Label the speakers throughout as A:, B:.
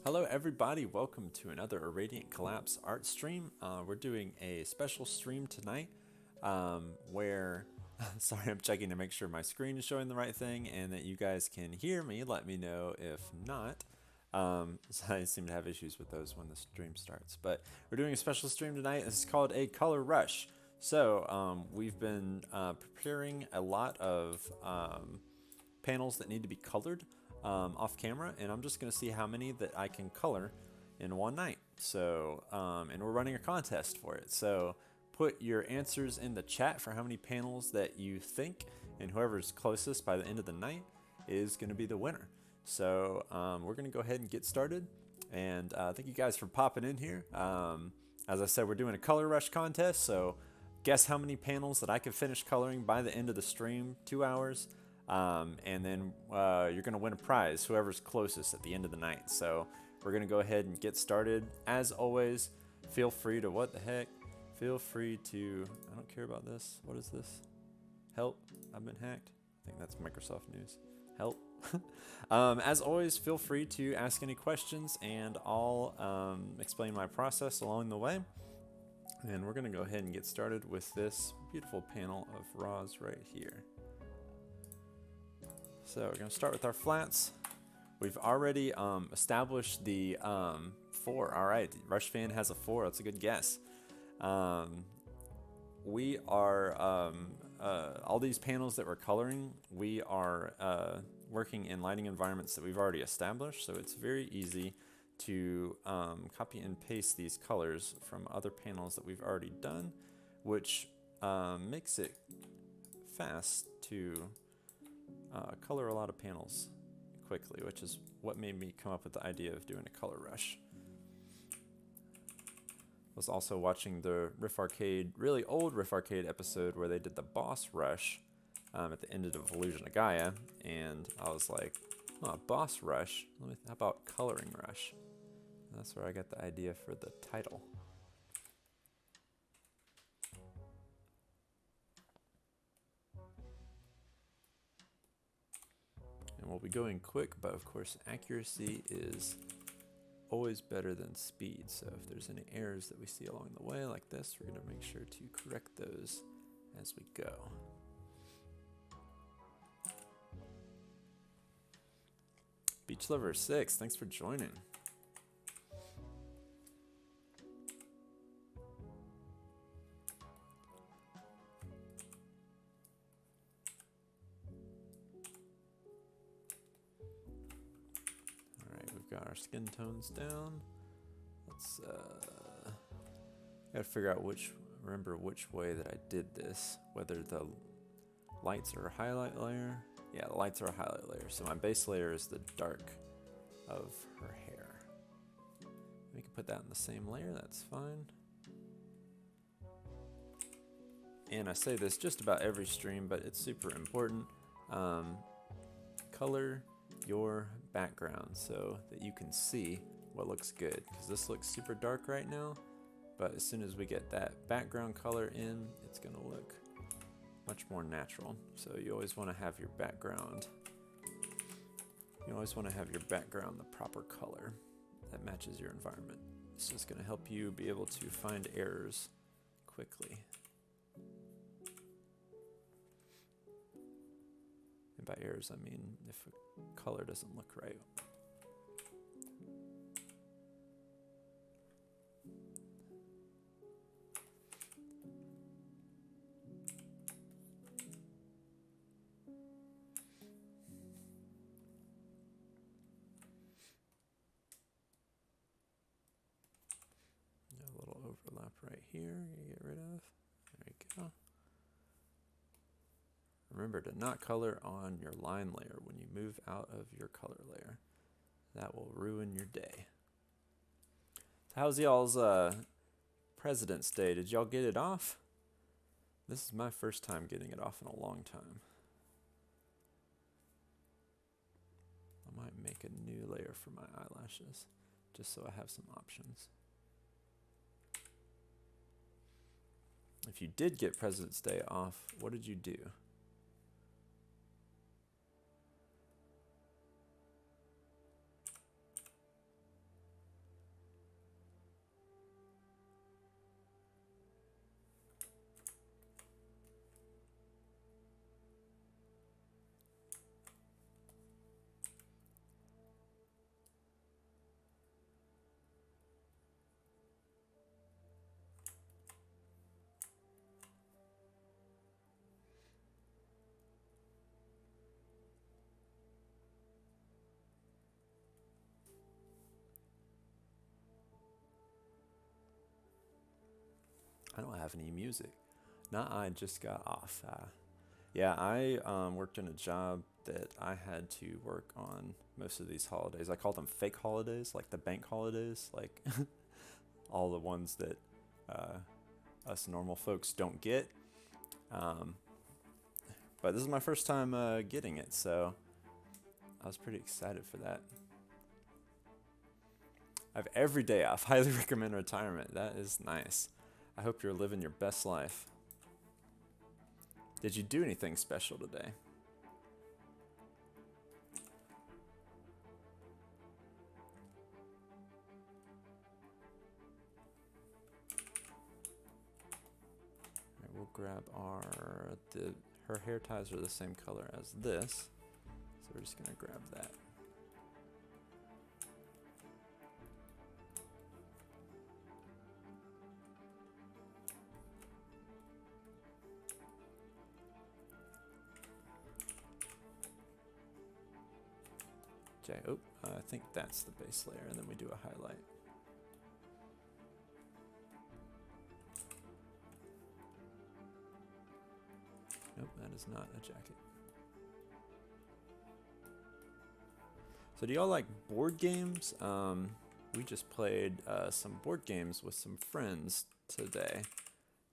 A: Hello everybody, welcome to another Irradiant Collapse art stream. We're doing a special stream tonight where, sorry, I'm checking to make sure my screen is showing the right thing and that you guys can hear me. Let me know if not. So I seem to have issues with those when the stream starts. But we're doing a special stream tonight. This is called a color rush. So we've been preparing a lot of panels that need to be colored off camera, and I'm just going to see how many that I can color in one night. So, and we're running a contest for it. So put your answers in the chat for how many panels that you think, and whoever's closest by the end of the night is going to be the winner. So we're going to go ahead and get started. And thank you guys for popping in here. As I said, we're doing a color rush contest. So guess how many panels that I can finish coloring by the end of the stream, 2 hours. And then you're going to win a prize, whoever's closest at the end of the night. So we're going to go ahead and get started. As always, feel free to, what the heck? Feel free to, I don't care about this. What is this? Help, I've been hacked. I think that's Microsoft News. Help. As always, feel free to ask any questions and I'll explain my process along the way. And we're going to go ahead and get started with this beautiful panel of raws right here. So we're going to start with our flats. We've already established the 4. All right, Rush Fan has a 4. That's a good guess. We are, all these panels that we're coloring, we are working in lighting environments that we've already established. So it's very easy to copy and paste these colors from other panels that we've already done, which makes it fast to color a lot of panels quickly, which is what made me come up with the idea of doing a color rush. I was also watching the Riff Arcade, really old Riff Arcade episode where they did the boss rush at the end of Illusion of Gaia, and I was like, oh, boss rush? How about coloring rush? And that's where I got the idea for the title. And we'll be going quick, but of course accuracy is always better than speed. So if there's any errors that we see along the way like this, we're going to make sure to correct those as we go. Beach Lover 6, thanks for joining. Got our skin tones down. Let's gotta figure out remember which way that I did this, whether the lights are a highlight layer. Yeah, the lights are a highlight layer. So my base layer is the dark of her hair. We can put that in the same layer, that's fine. And I say this just about every stream, but it's super important. Color your background so that you can see what looks good, because this looks super dark right now, but as soon as we get that background color in, it's going to look much more natural. So you always want to have your background the proper color that matches your environment. This is going to help you be able to find errors quickly. And by errors, I mean if a color doesn't look right. A little overlap right here, you get rid of. There you go. Remember to not color on your line layer when you move out of your color layer. That will ruin your day. So how's y'all's President's Day? Did y'all get it off? This is my first time getting it off in a long time. I might make a new layer for my eyelashes, just so I have some options. If you did get President's Day off, what did you do? I don't have any music. Nah, I just got off. Yeah, I worked in a job that I had to work on most of these holidays. I call them fake holidays, like the bank holidays, like all the ones that us normal folks don't get. Um, but this is my first time getting it, so I was pretty excited for that. I have every day off. Highly recommend retirement. That is nice. I hope you're living your best life. Did you do anything special today? Alright, we'll grab her hair ties are the same color as this, so we're just gonna grab that. Okay, I think that's the base layer, and then we do a highlight. Nope, that is not a jacket. So do y'all like board games? We just played some board games with some friends today.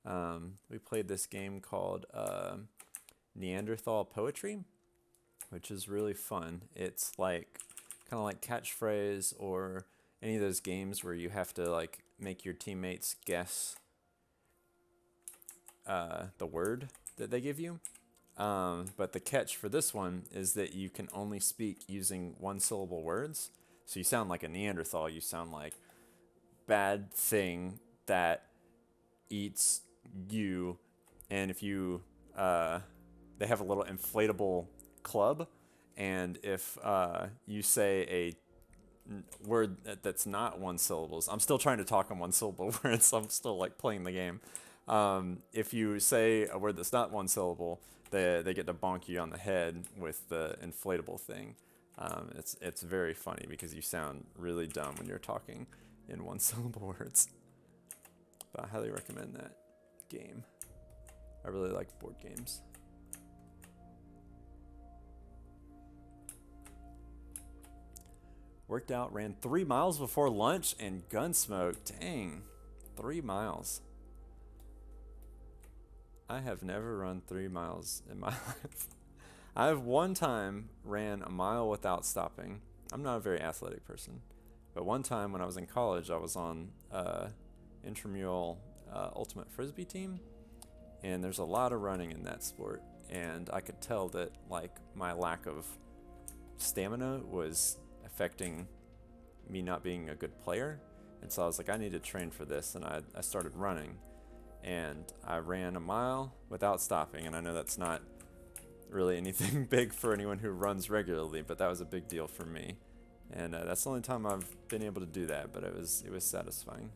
A: We played this game called Neanderthal Poetry, which is really fun. It's like kind of like Catchphrase or any of those games where you have to like make your teammates guess the word that they give you. But the catch for this one is that you can only speak using one-syllable words. So you sound like a Neanderthal. You sound like bad thing that eats you. And if you, they have a little inflatable club. And if you say a word that's not one syllables, I'm still trying to talk in one syllable words. I'm still like playing the game. If you say a word that's not one syllable, they get to bonk you on the head with the inflatable thing. It's very funny because you sound really dumb when you're talking in one syllable words. But I highly recommend that game. I really like board games. Worked out, ran 3 miles before lunch, and Gunsmoke. Dang, 3 miles. I have never run 3 miles in my life. I have one time ran a mile without stopping. I'm not a very athletic person, but one time when I was in college, I was on intramural ultimate frisbee team, and there's a lot of running in that sport, and I could tell that like my lack of stamina was affecting me not being a good player, and so I was like, I need to train for this, and I started running, and I ran a mile without stopping, and I know that's not really anything big for anyone who runs regularly, but that was a big deal for me, and that's the only time I've been able to do that, but it was satisfying.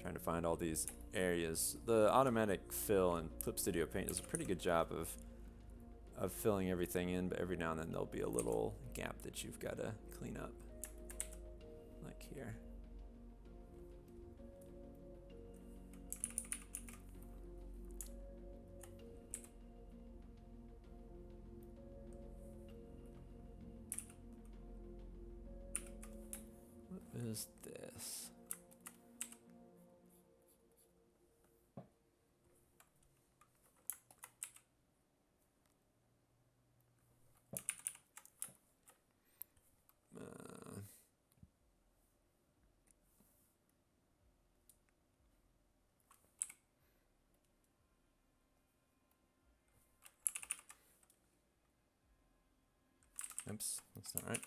A: Trying to find all these areas. The automatic fill in Clip Studio Paint does a pretty good job of filling everything in, but every now and then there'll be a little gap that you've got to clean up, like here. What is this? Oops, that's not right.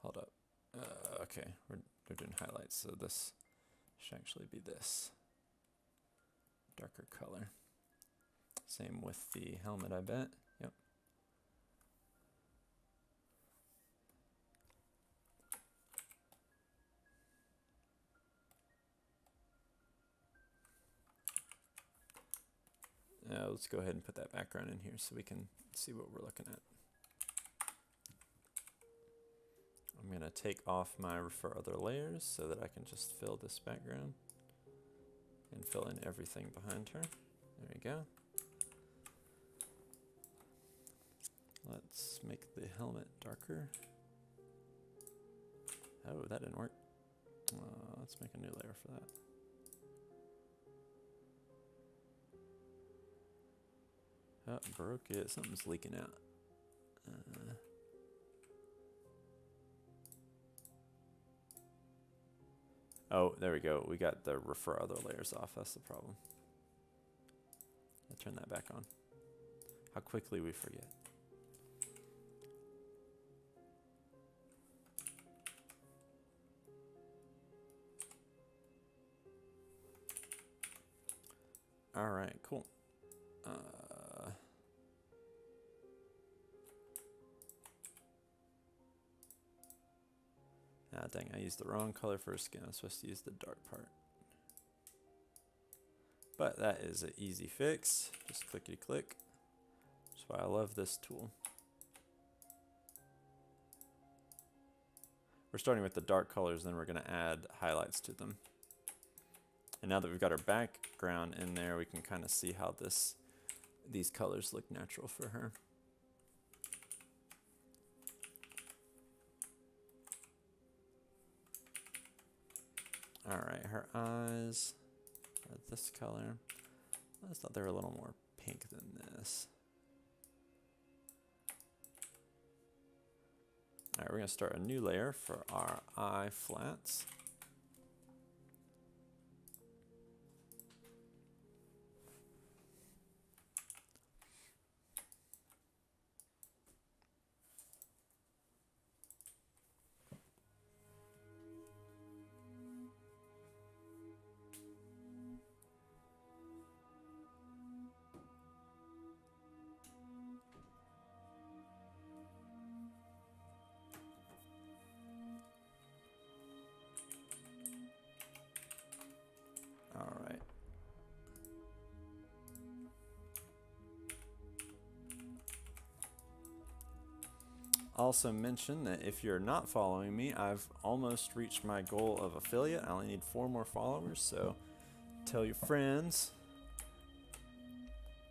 A: Hold up. Okay, we're doing highlights, so this should actually be this darker color. Same with the helmet, I bet. Yep. let's go ahead and put that background in here so we can see what we're looking at. I'm going to take off my refer other layers so that I can just fill this background and fill in everything behind her. There we go. Let's make the helmet darker. Oh, that didn't work. Let's make a new layer for that. Oh, broke it. Something's leaking out. Oh, there we go. We got the refer other layers off. That's the problem. I'll turn that back on. How quickly we forget. All right, cool. Ah, dang, I used the wrong color for her skin. I was supposed to use the dark part. But that is an easy fix. Just clickety click. That's why I love this tool. We're starting with the dark colors, then we're going to add highlights to them. And now that we've got our background in there, we can kind of see how these colors look natural for her. All right, her eyes are this color. I just thought they were a little more pink than this. All right, we're gonna start a new layer for our eye flats. All right. Also mention that if you're not following me, I've almost reached my goal of affiliate. I only need 4 more followers, so tell your friends.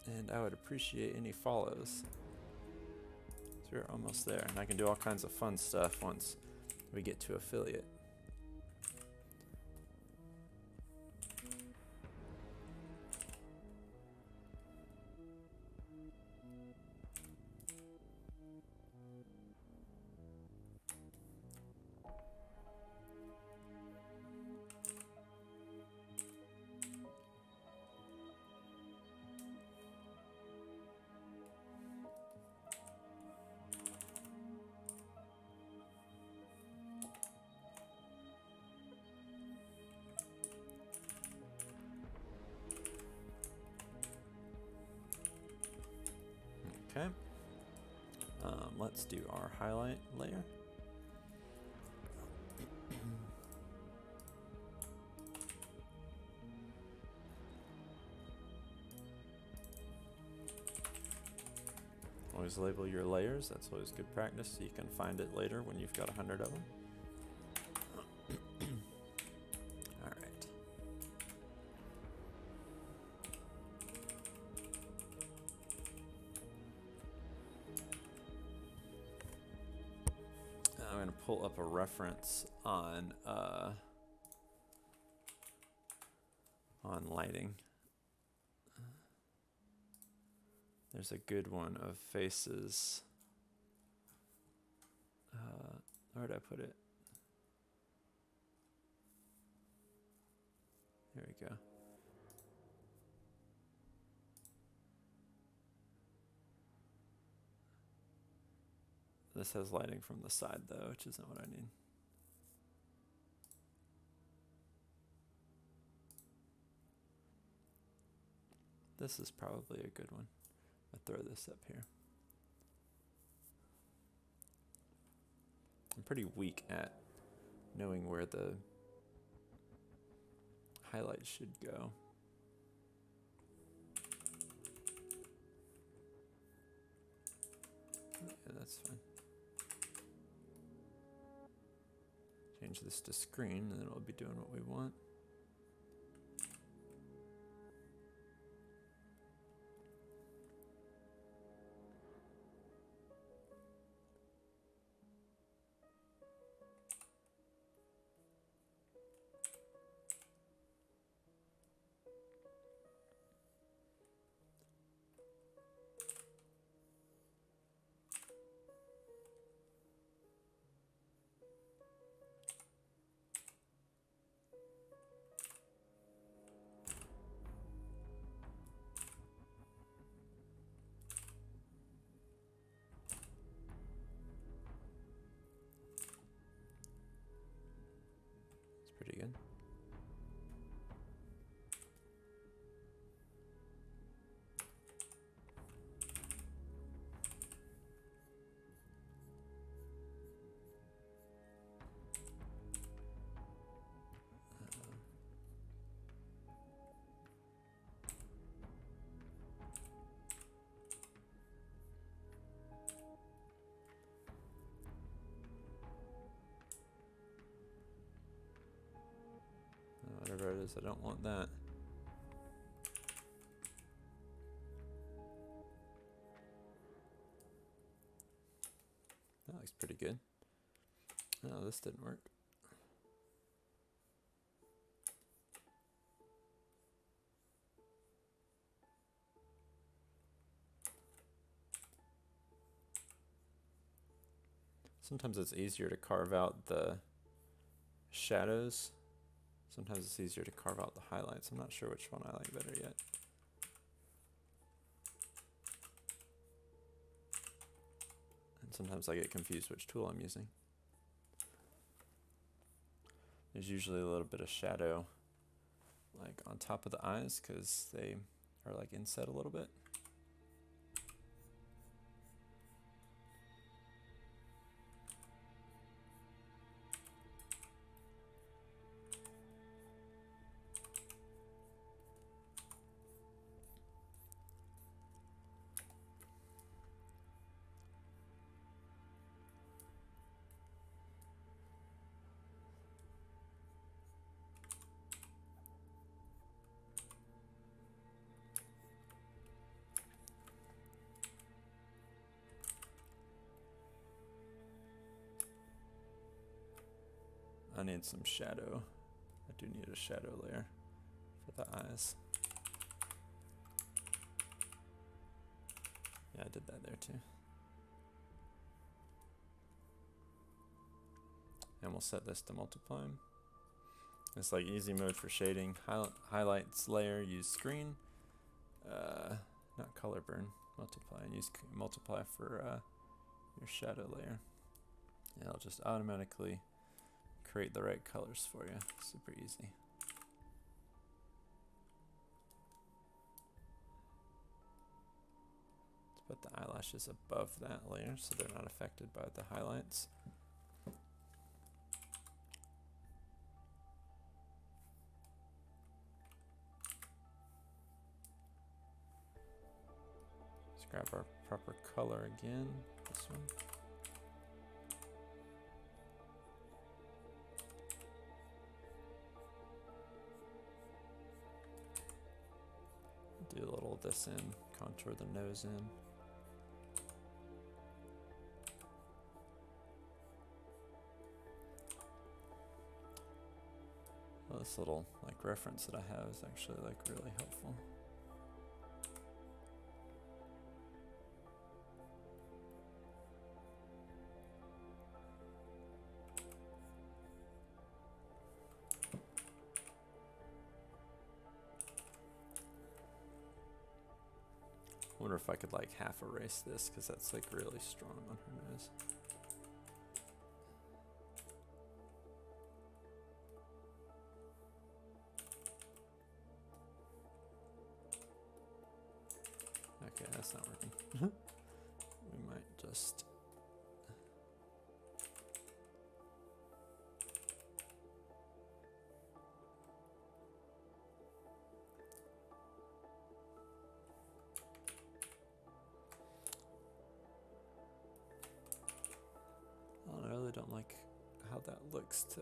A: And I would appreciate any follows. So we're almost there, and I can do all kinds of fun stuff once we get to affiliate. Okay, let's do our highlight layer. Always label your layers, that's always good practice so you can find it later when you've got 100 of them. Alright. I'm going to pull up a reference on lighting. There's a good one of faces. Where did I put it? There we go. This has lighting from the side though, which isn't what I need. This is probably a good one. I'll throw this up here. I'm pretty weak at knowing where the highlights should go. that's fine. Change this to screen, and then it'll be doing what we want. Pretty good. Whatever it is, I don't want that. That looks pretty good. Oh, this didn't work. Sometimes it's easier to carve out the shadows. Sometimes it's easier to carve out the highlights. I'm not sure which one I like better yet. And sometimes I get confused which tool I'm using. There's usually a little bit of shadow like on top of the eyes because they are like inset a little bit. I need some shadow. I do need a shadow layer for the eyes. Yeah, I did that there too. And we'll set this to multiplying. It's like easy mode for shading. Highlights layer, use screen. Not color burn, multiply. And use multiply for your shadow layer. And it'll just automatically create the right colors for you. Super easy. Let's put the eyelashes above that layer so they're not affected by the highlights. Let's grab our proper color again, this one. Do a little of this in, contour the nose in. Well, this little like reference that I have is actually like really helpful. I wonder if I could like half erase this because that's like really strong on her nose. Okay, that's not working. We might just... text to...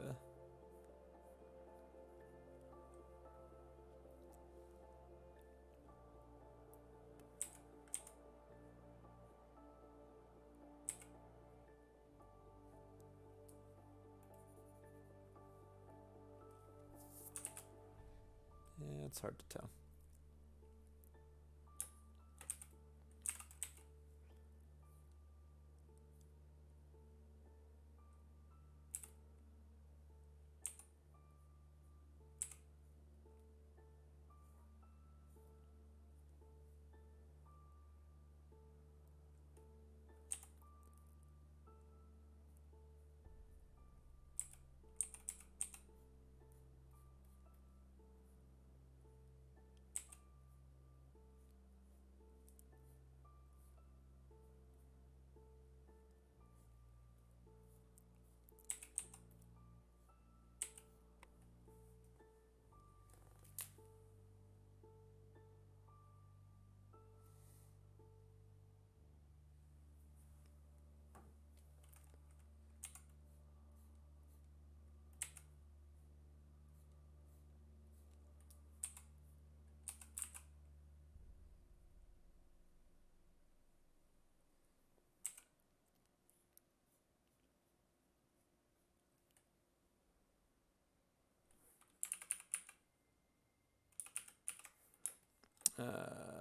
A: Yeah, it's hard to tell.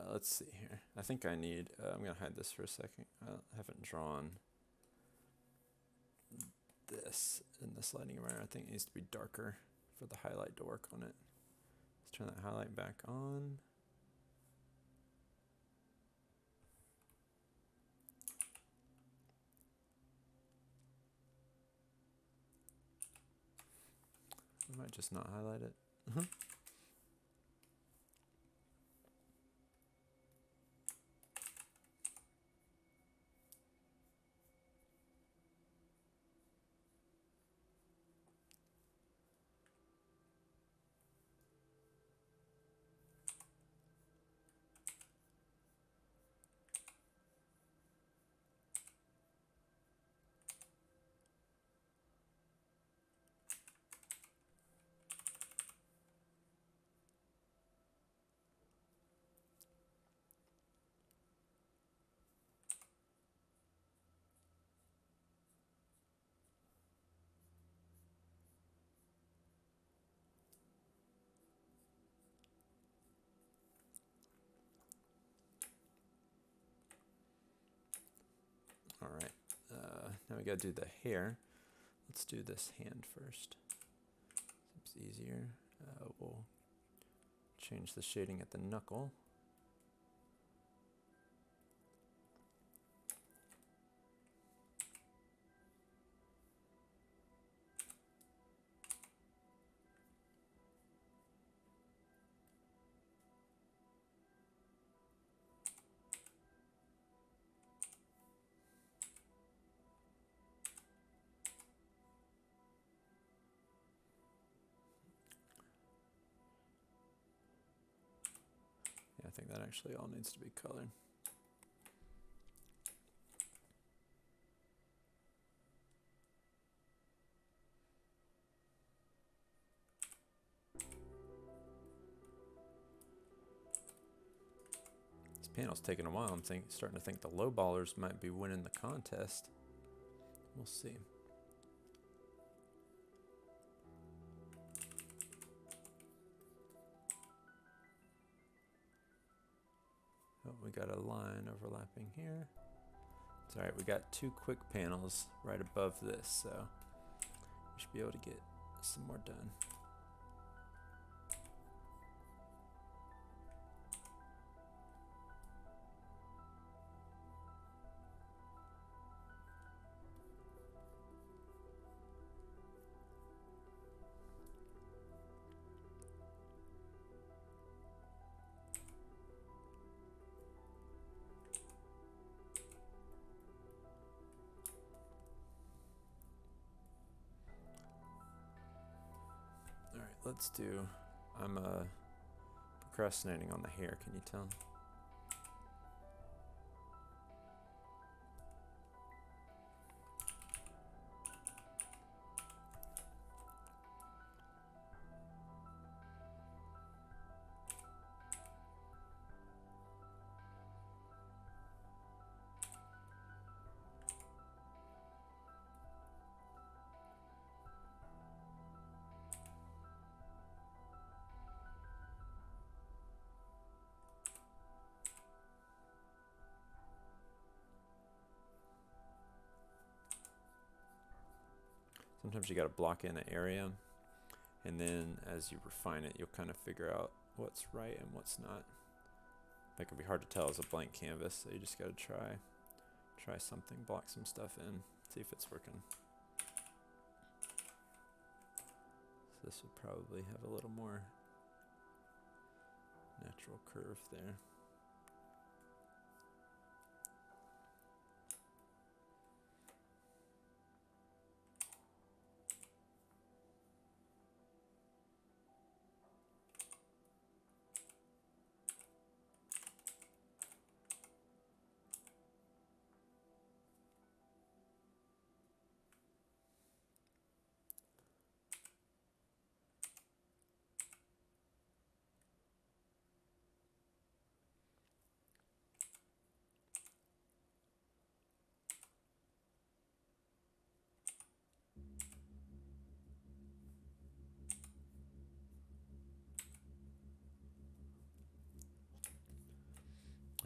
A: Let's see here. I think I need, I'm going to hide this for a second. I haven't drawn this in this lighting around. I think it needs to be darker for the highlight to work on it. Let's turn that highlight back on. I might just not highlight it. All right, now we gotta do the hair. Let's do this hand first. Seems easier. We'll change the shading at the knuckle. I think that actually all needs to be colored. This panel's taking a while. I'm starting to think the low ballers might be winning the contest. We'll see. Oh, we got a line overlapping here. It's all right, we got two quick panels right above this, so we should be able to get some more done. Let's do, I'm procrastinating on the hair, can you tell? Sometimes you got to block in an area, and then as you refine it, you'll kind of figure out what's right and what's not. That can be hard to tell as a blank canvas, so you just got to try something, block some stuff in, see if it's working. So this would probably have a little more natural curve there.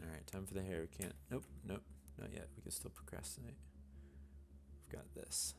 A: Alright, time for the hair. We can't. Nope, not yet. We can still procrastinate. We've got this.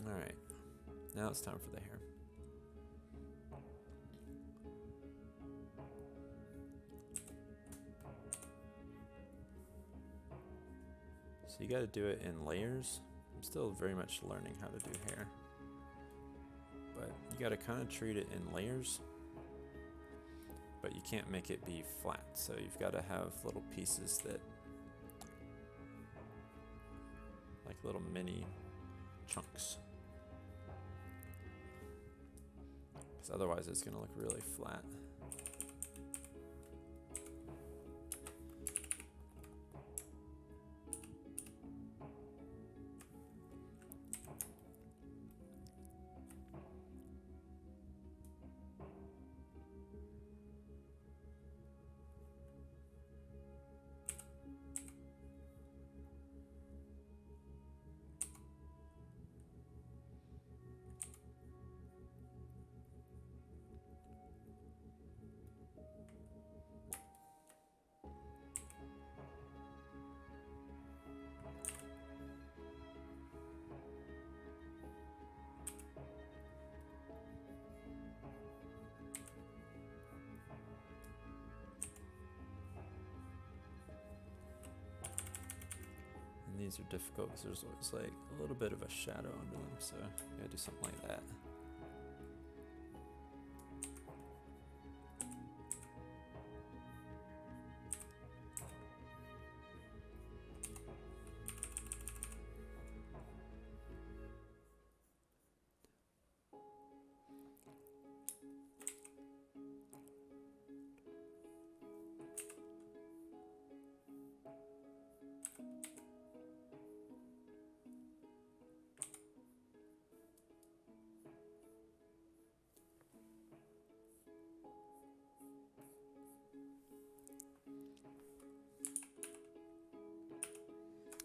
A: Alright, now it's time for the hair. So you got to do it in layers. I'm still very much learning how to do hair, but you got to kind of treat it in layers, but you can't make it be flat, so you've got to have little pieces that, like little mini chunks, because otherwise it's going to look really flat. These are difficult because there's always like a little bit of a shadow under them, so you gotta do something like that.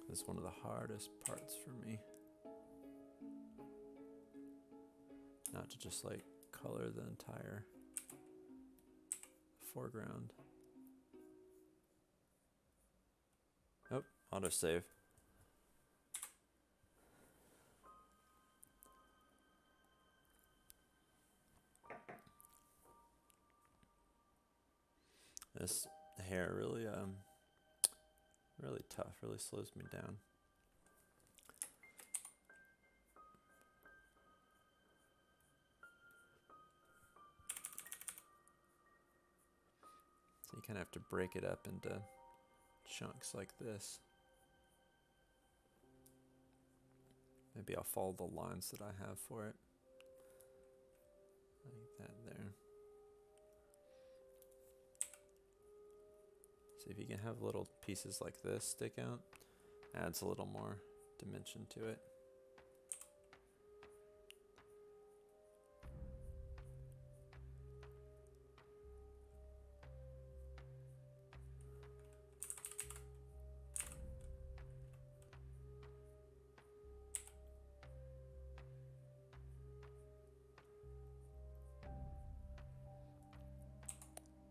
A: This is one of the hardest parts for me. Not to just like color the entire foreground. Oh, autosave. This hair really really tough, really slows me down. So you kind of have to break it up into chunks like this. Maybe I'll follow the lines that I have for it. like that there. See if you can have little pieces like this stick out. Adds a little more dimension to it.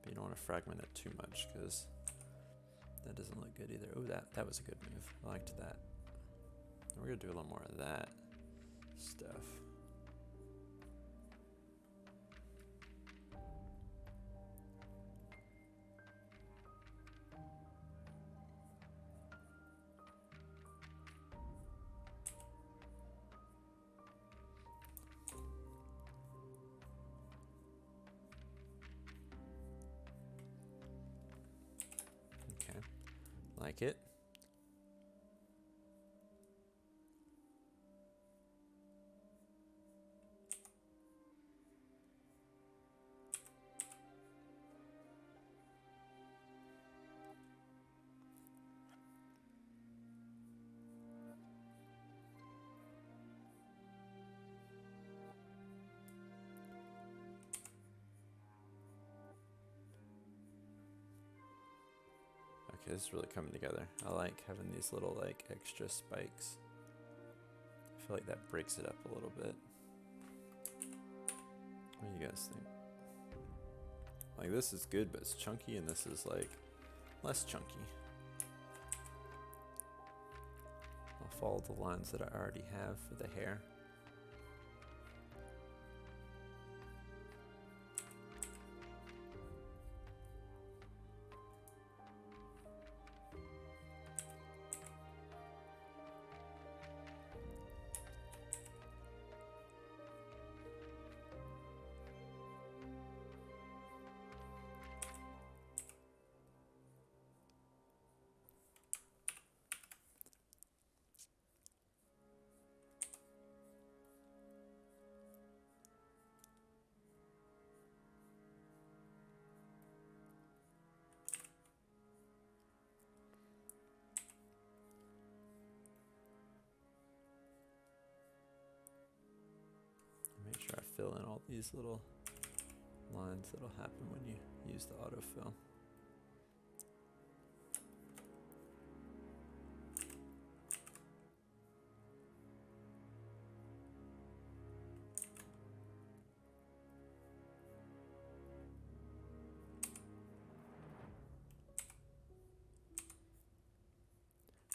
A: But you don't want to fragment it too much because that doesn't look good either. Oh, that was a good move. I liked that. We're gonna do a little more of that stuff. Okay, like it. Okay, this is really coming together. I like having these little like extra spikes. I feel like that breaks it up a little bit. What do you guys think? Like this is good, but it's chunky, and this is like less chunky. I'll follow the lines that I already have for the hair. Make sure I fill in all these little lines that'll happen when you use the autofill.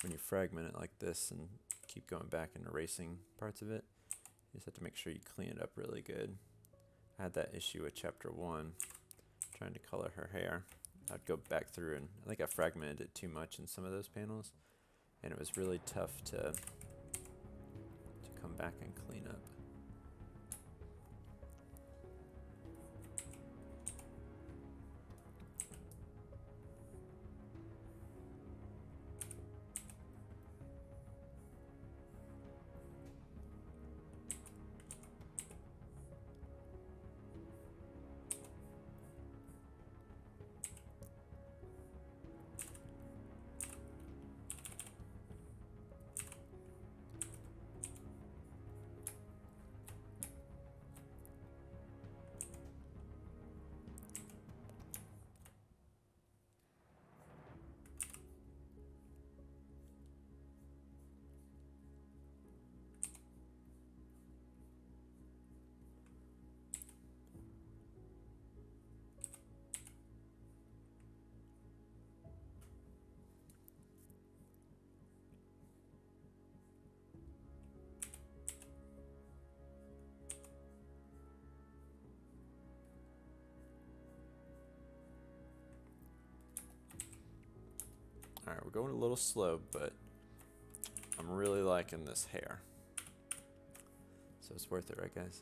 A: When you fragment it like this and keep going back and erasing parts of it, you just have to make sure you clean it up really good. I had that issue with chapter 1, trying to color her hair. I'd go back through and I think I fragmented it too much in some of those panels, and it was really tough to come back and clean up. Alright, we're going a little slow, but I'm really liking this hair. So it's worth it, right guys?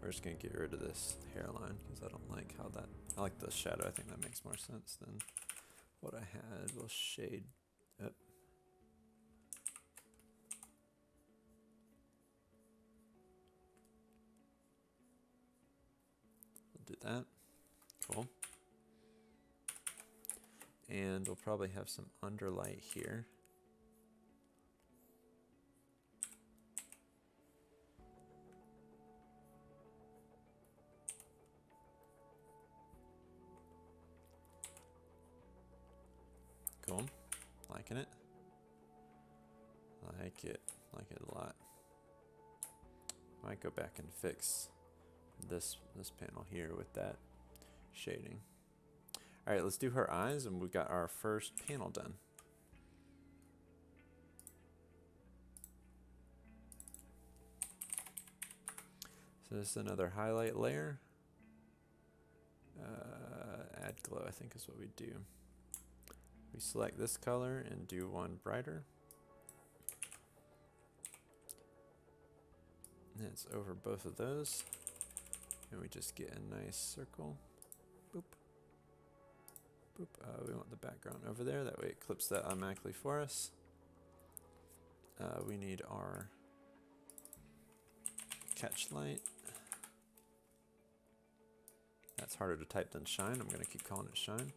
A: We're just gonna get rid of this hairline because I don't like how that, I like the shadow. I think that makes more sense than what I had. We'll shade up. We'll do that. Cool. And we'll probably have some underlight here. Cool. Liking it. Like it. Like it a lot. Might go back and fix this panel here with that shading. All right, let's do her eyes, and we've got our first panel done. So this is another highlight layer. Add glow, I think is what we do. We select this color and do one brighter. And it's over both of those. And we just get a nice circle. Boop. Boop. We want the background over there. That way it clips that automatically for us. We need our catch light. That's harder to type than shine. I'm going to keep calling it shine.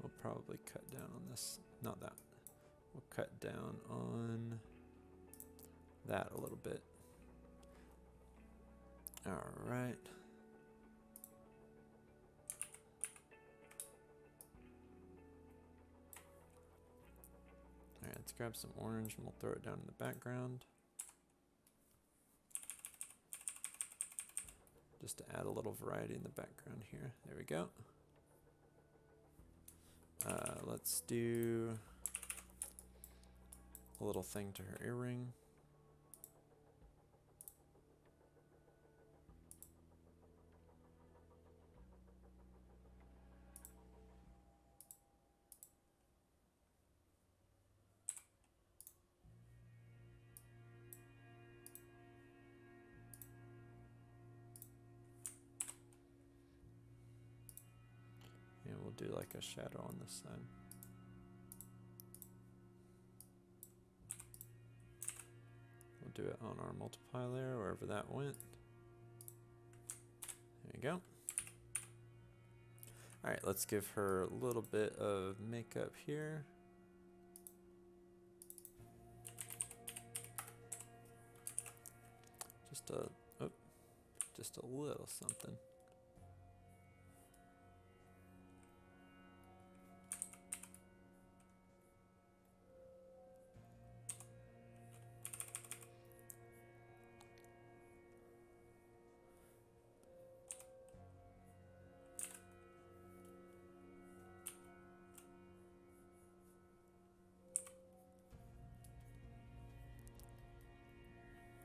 A: We'll probably cut down on this. Not that. We'll cut down on that a little bit. All right. All right, let's grab some orange and we'll throw it down in the background. Just to add a little variety in the background here. There we go. Let's do a little thing to her earring. And we'll do like a shadow on this side. We'll do it on our multiply layer, wherever that went. There you go. All right, let's give her a little bit of makeup here. Just a little something.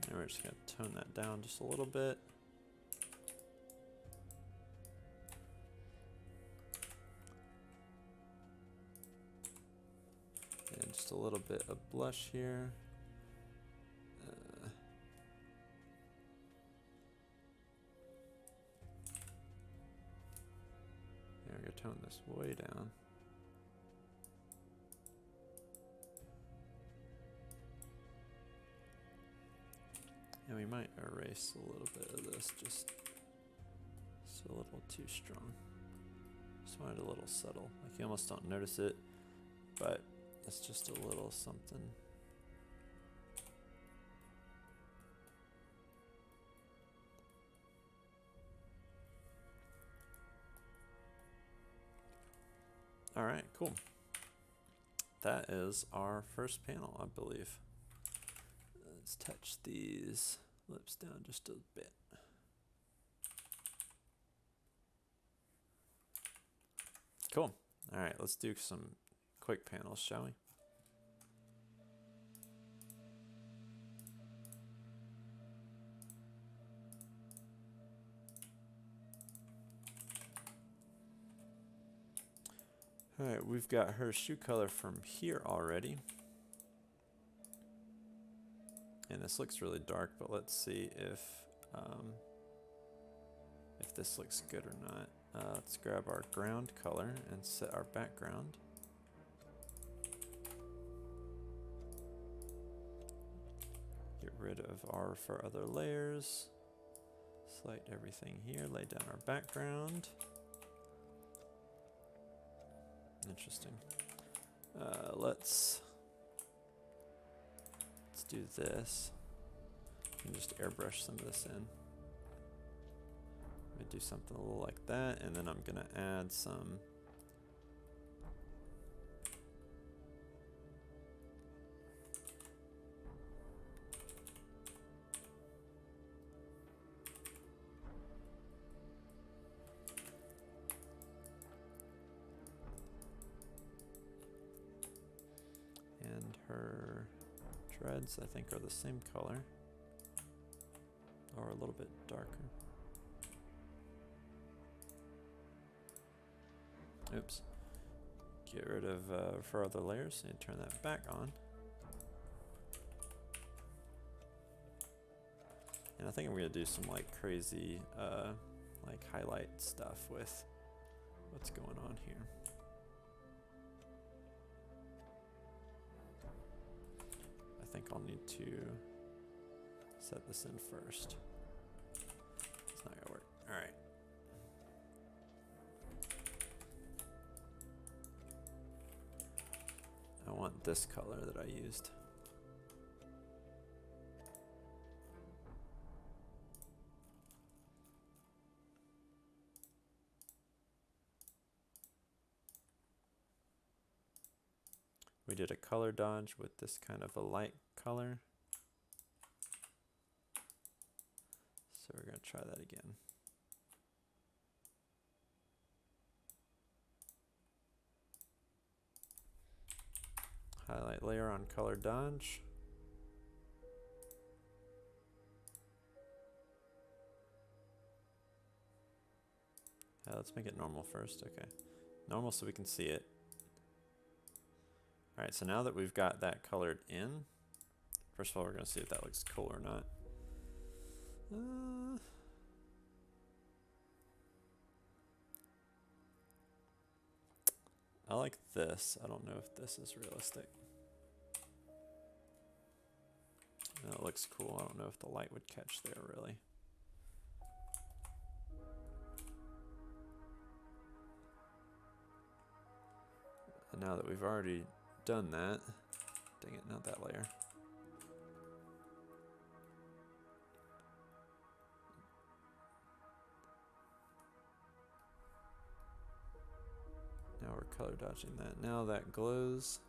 A: And we're just going to tone that down just a little bit. And just a little bit of blush here. We're going to tone this way down. And we might erase a little bit of this, just it's a little too strong. Just want it a little subtle. Like you almost don't notice it, but it's just a little something. All right, cool. That is our first panel, I believe. Let's touch these lips down just a bit. Cool. All right, let's do some quick panels, shall we? Alright, we've got her shoe color from here already. And this looks really dark, but let's see if this looks good or not. Let's grab our ground color and set our background. Get rid of our for other layers. Select everything here, lay down our background. Interesting. Let's do this. And just airbrush some of this in. I'm gonna do something a little like that, and then I'm gonna add some and her dreads, I think, are the same color or a little bit darker. Oops. Get rid of for other layers and turn that back on. And I think I'm gonna do some like crazy like highlight stuff with what's going on here. I think I'll need to set this in first. It's not gonna work. All right. I want this color that I used. We did a color dodge with this kind of a light color. So we're going to try that again. Highlight layer on color dodge. Let's make it normal first. Okay. Normal so we can see it. Alright, so now that we've got that colored in, first of all, we're going to see if that looks cool or not. I like this. I don't know if this is realistic. No, it looks cool. I don't know if the light would catch there, really. And now that we've already done that, dang it, not that layer. Now we're color dodging that. Now that glows.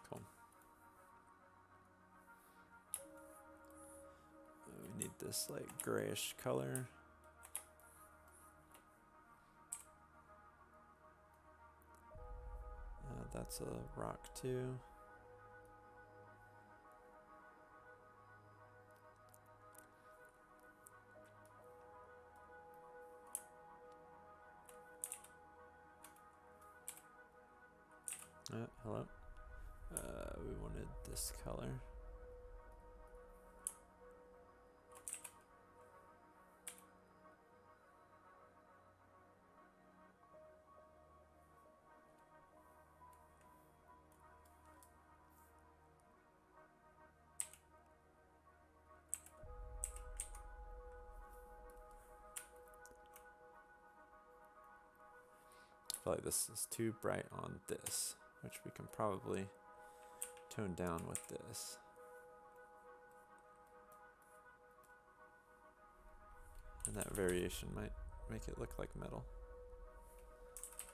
A: Cool. We need this like grayish color. That's a rock too. Hello. We wanted this color. I feel like this is too bright on this, which we can probably tone down with this. And that variation might make it look like metal.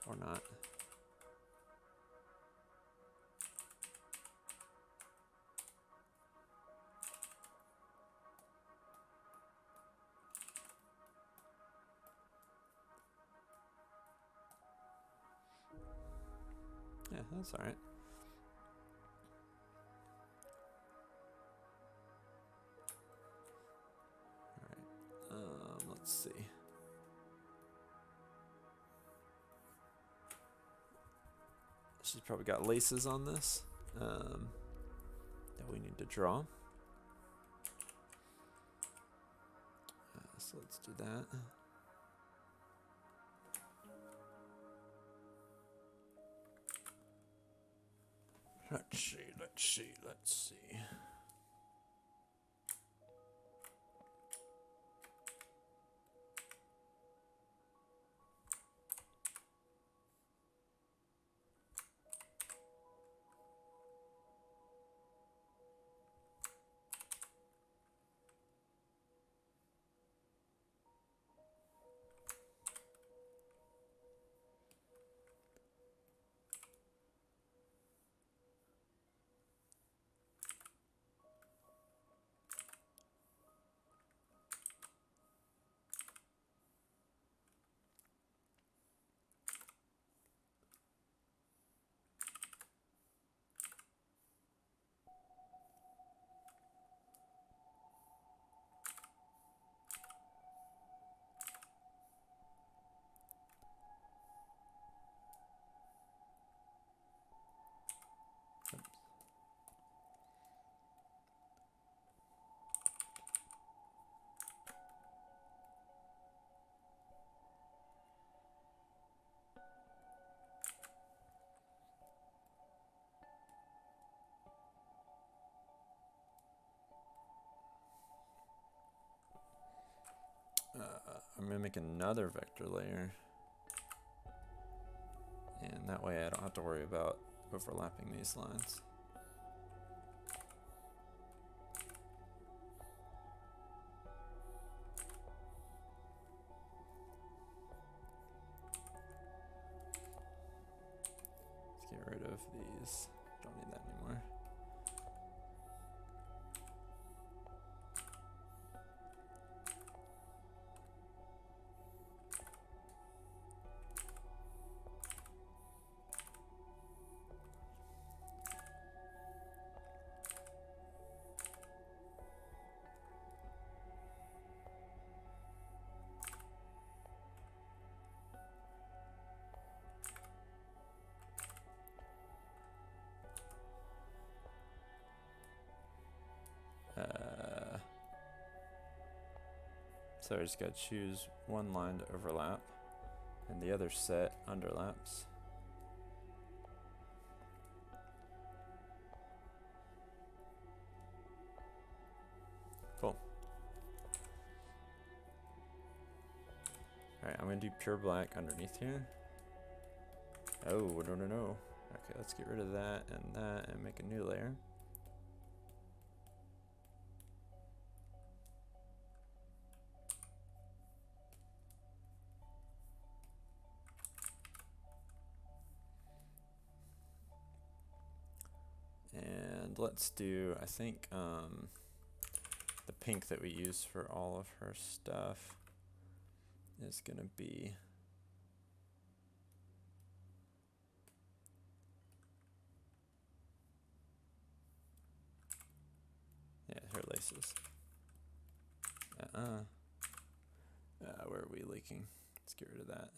A: Or not. Yeah, that's alright. Alright, let's see. she's probably got laces on this that we need to draw. So let's do that. Let's see. I'm going to make another vector layer, and that way I don't have to worry about overlapping these lines. Let's get rid of these. Don't need that anymore. So I just got to choose one line to overlap, and the other set underlaps. Cool. Alright, I'm going to do pure black underneath here. Oh, no. Okay, let's get rid of that and make a new layer. And let's do, I think, the pink that we use for all of her stuff is going to be her laces. Where are we leaking? Let's get rid of that.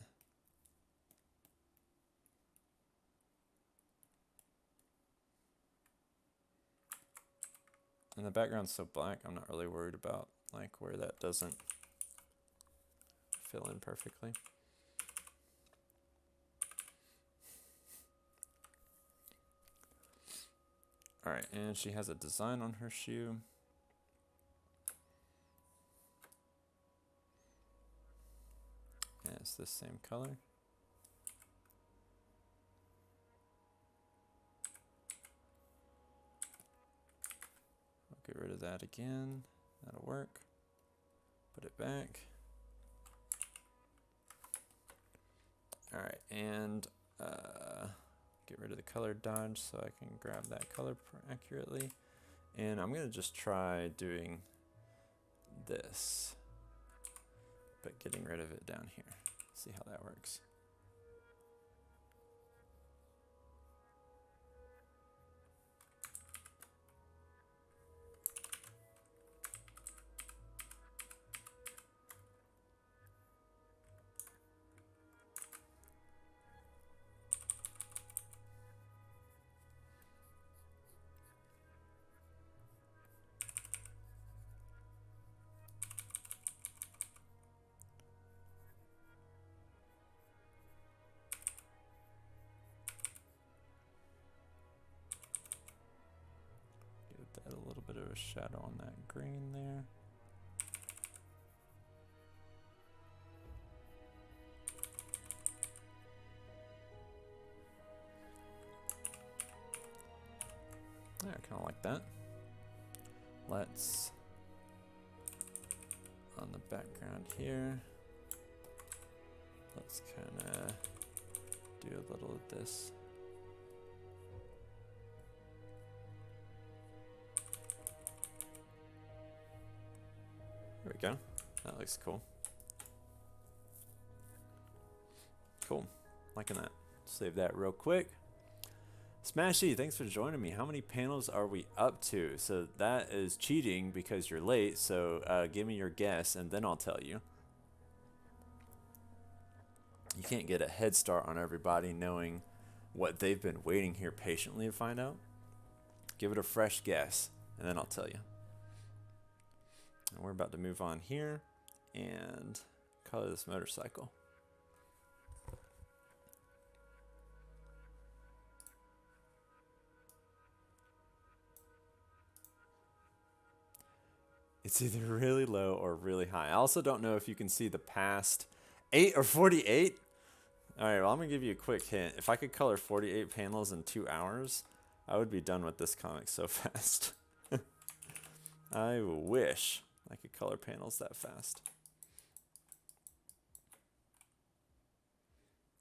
A: And the background's so black, I'm not really worried about like where that doesn't fill in perfectly. All right, and she has a design on her shoe. And it's the same color. Get rid of that again. That'll work. Put it back. All right, and get rid of the color dodge so I can grab that color accurately. And I'm gonna just try doing this, but getting rid of it down here. See how that works. a shadow on that green there. Yeah, I kind of like that. Let's, on the background here, let's kind of do a little of this. There we go. That looks cool. Cool. Liking that. Save that real quick. Smashy, thanks for joining me. How many panels are we up to? So that is cheating because you're late. So give me your guess and then I'll tell you. You can't get a head start on everybody knowing what they've been waiting here patiently to find out. Give it a fresh guess and then I'll tell you. And we're about to move on here and color this motorcycle. It's either really low or really high. I also don't know if you can see the past 8 or 48. All right, well, I'm gonna give you a quick hint. If I could color 48 panels in 2 hours, I would be done with this comic so fast. I wish I could color panels that fast.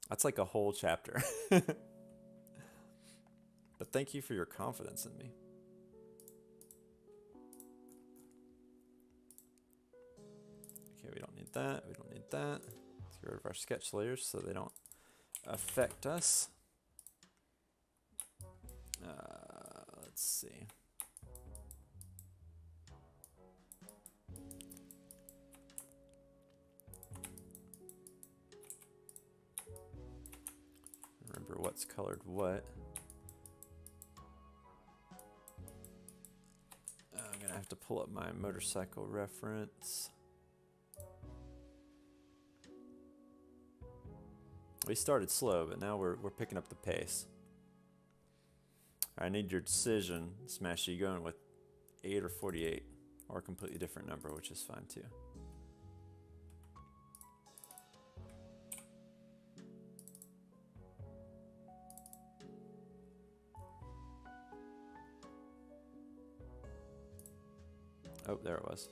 A: That's like a whole chapter. But thank you for your confidence in me. Okay, we don't need that. We don't need that. Let's get rid of our sketch layers so they don't affect us. Let's see. Remember what's colored what. I'm gonna have to pull up my motorcycle reference. We started slow, but now we're picking up the pace. I need your decision, Smashy. You going with 8 or 48, or a completely different number, which is fine too. Oh, there it was.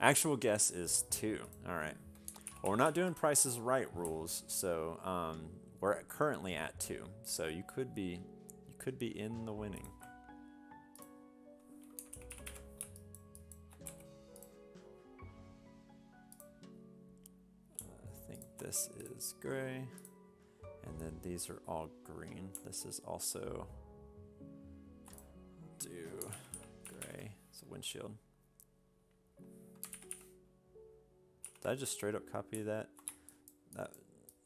A: Actual guess is 2. All right. Well, we're not doing Price is Right rules, so we're currently at 2. So you could be in the winning. I think this is gray, and then these are all green. This is also do gray. It's a windshield. Did I just straight up copy that? That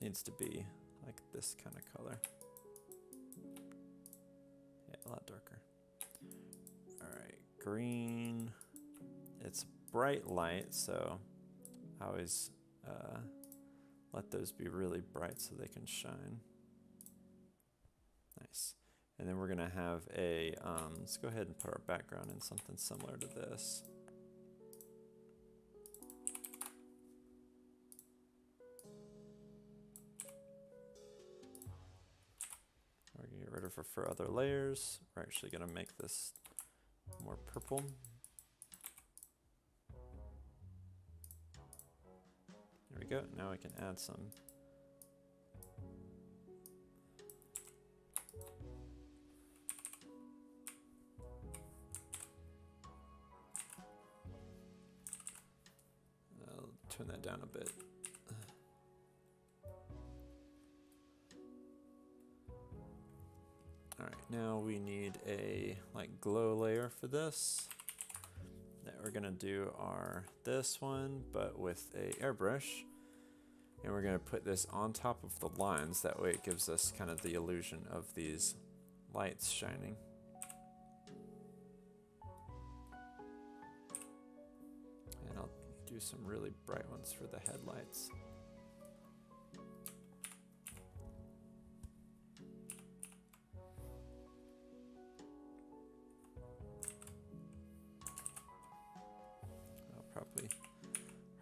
A: needs to be like this kind of color. Yeah, a lot darker. All right, green. It's bright light, so I always let those be really bright so they can shine. Nice. And then we're gonna have a, let's go ahead and put our background in something similar to this. We're gonna get rid of her for other layers. We're actually gonna make this more purple. There we go. Now we can add some. I'll turn that down a bit. All right, now we need a like glow layer for this. That we're gonna do this one, but with a airbrush, and we're gonna put this on top of the lines. That way, it gives us kind of the illusion of these lights shining. And I'll do some really bright ones for the headlights.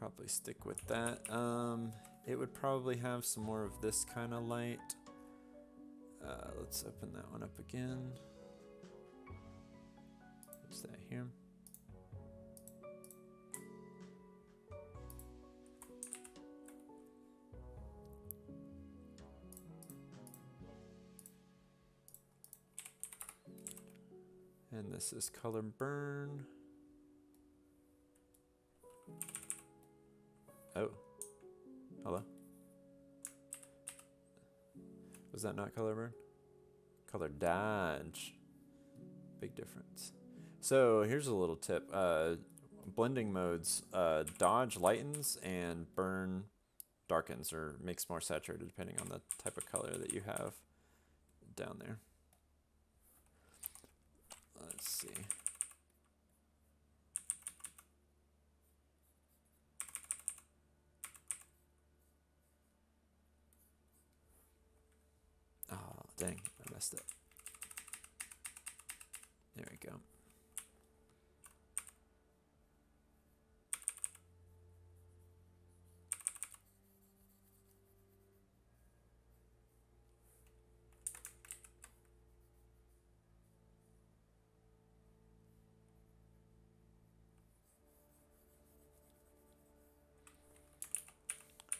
A: probably stick with that. It would probably have some more of this kind of light. Let's open that one up again. What's that here? And this is color burn. Oh, hello. Was that not color burn? Color dodge. Big difference. So here's a little tip. Blending modes, dodge lightens and burn darkens or makes more saturated depending on the type of color that you have down there. Let's see. Oh, dang, I messed up. There we go.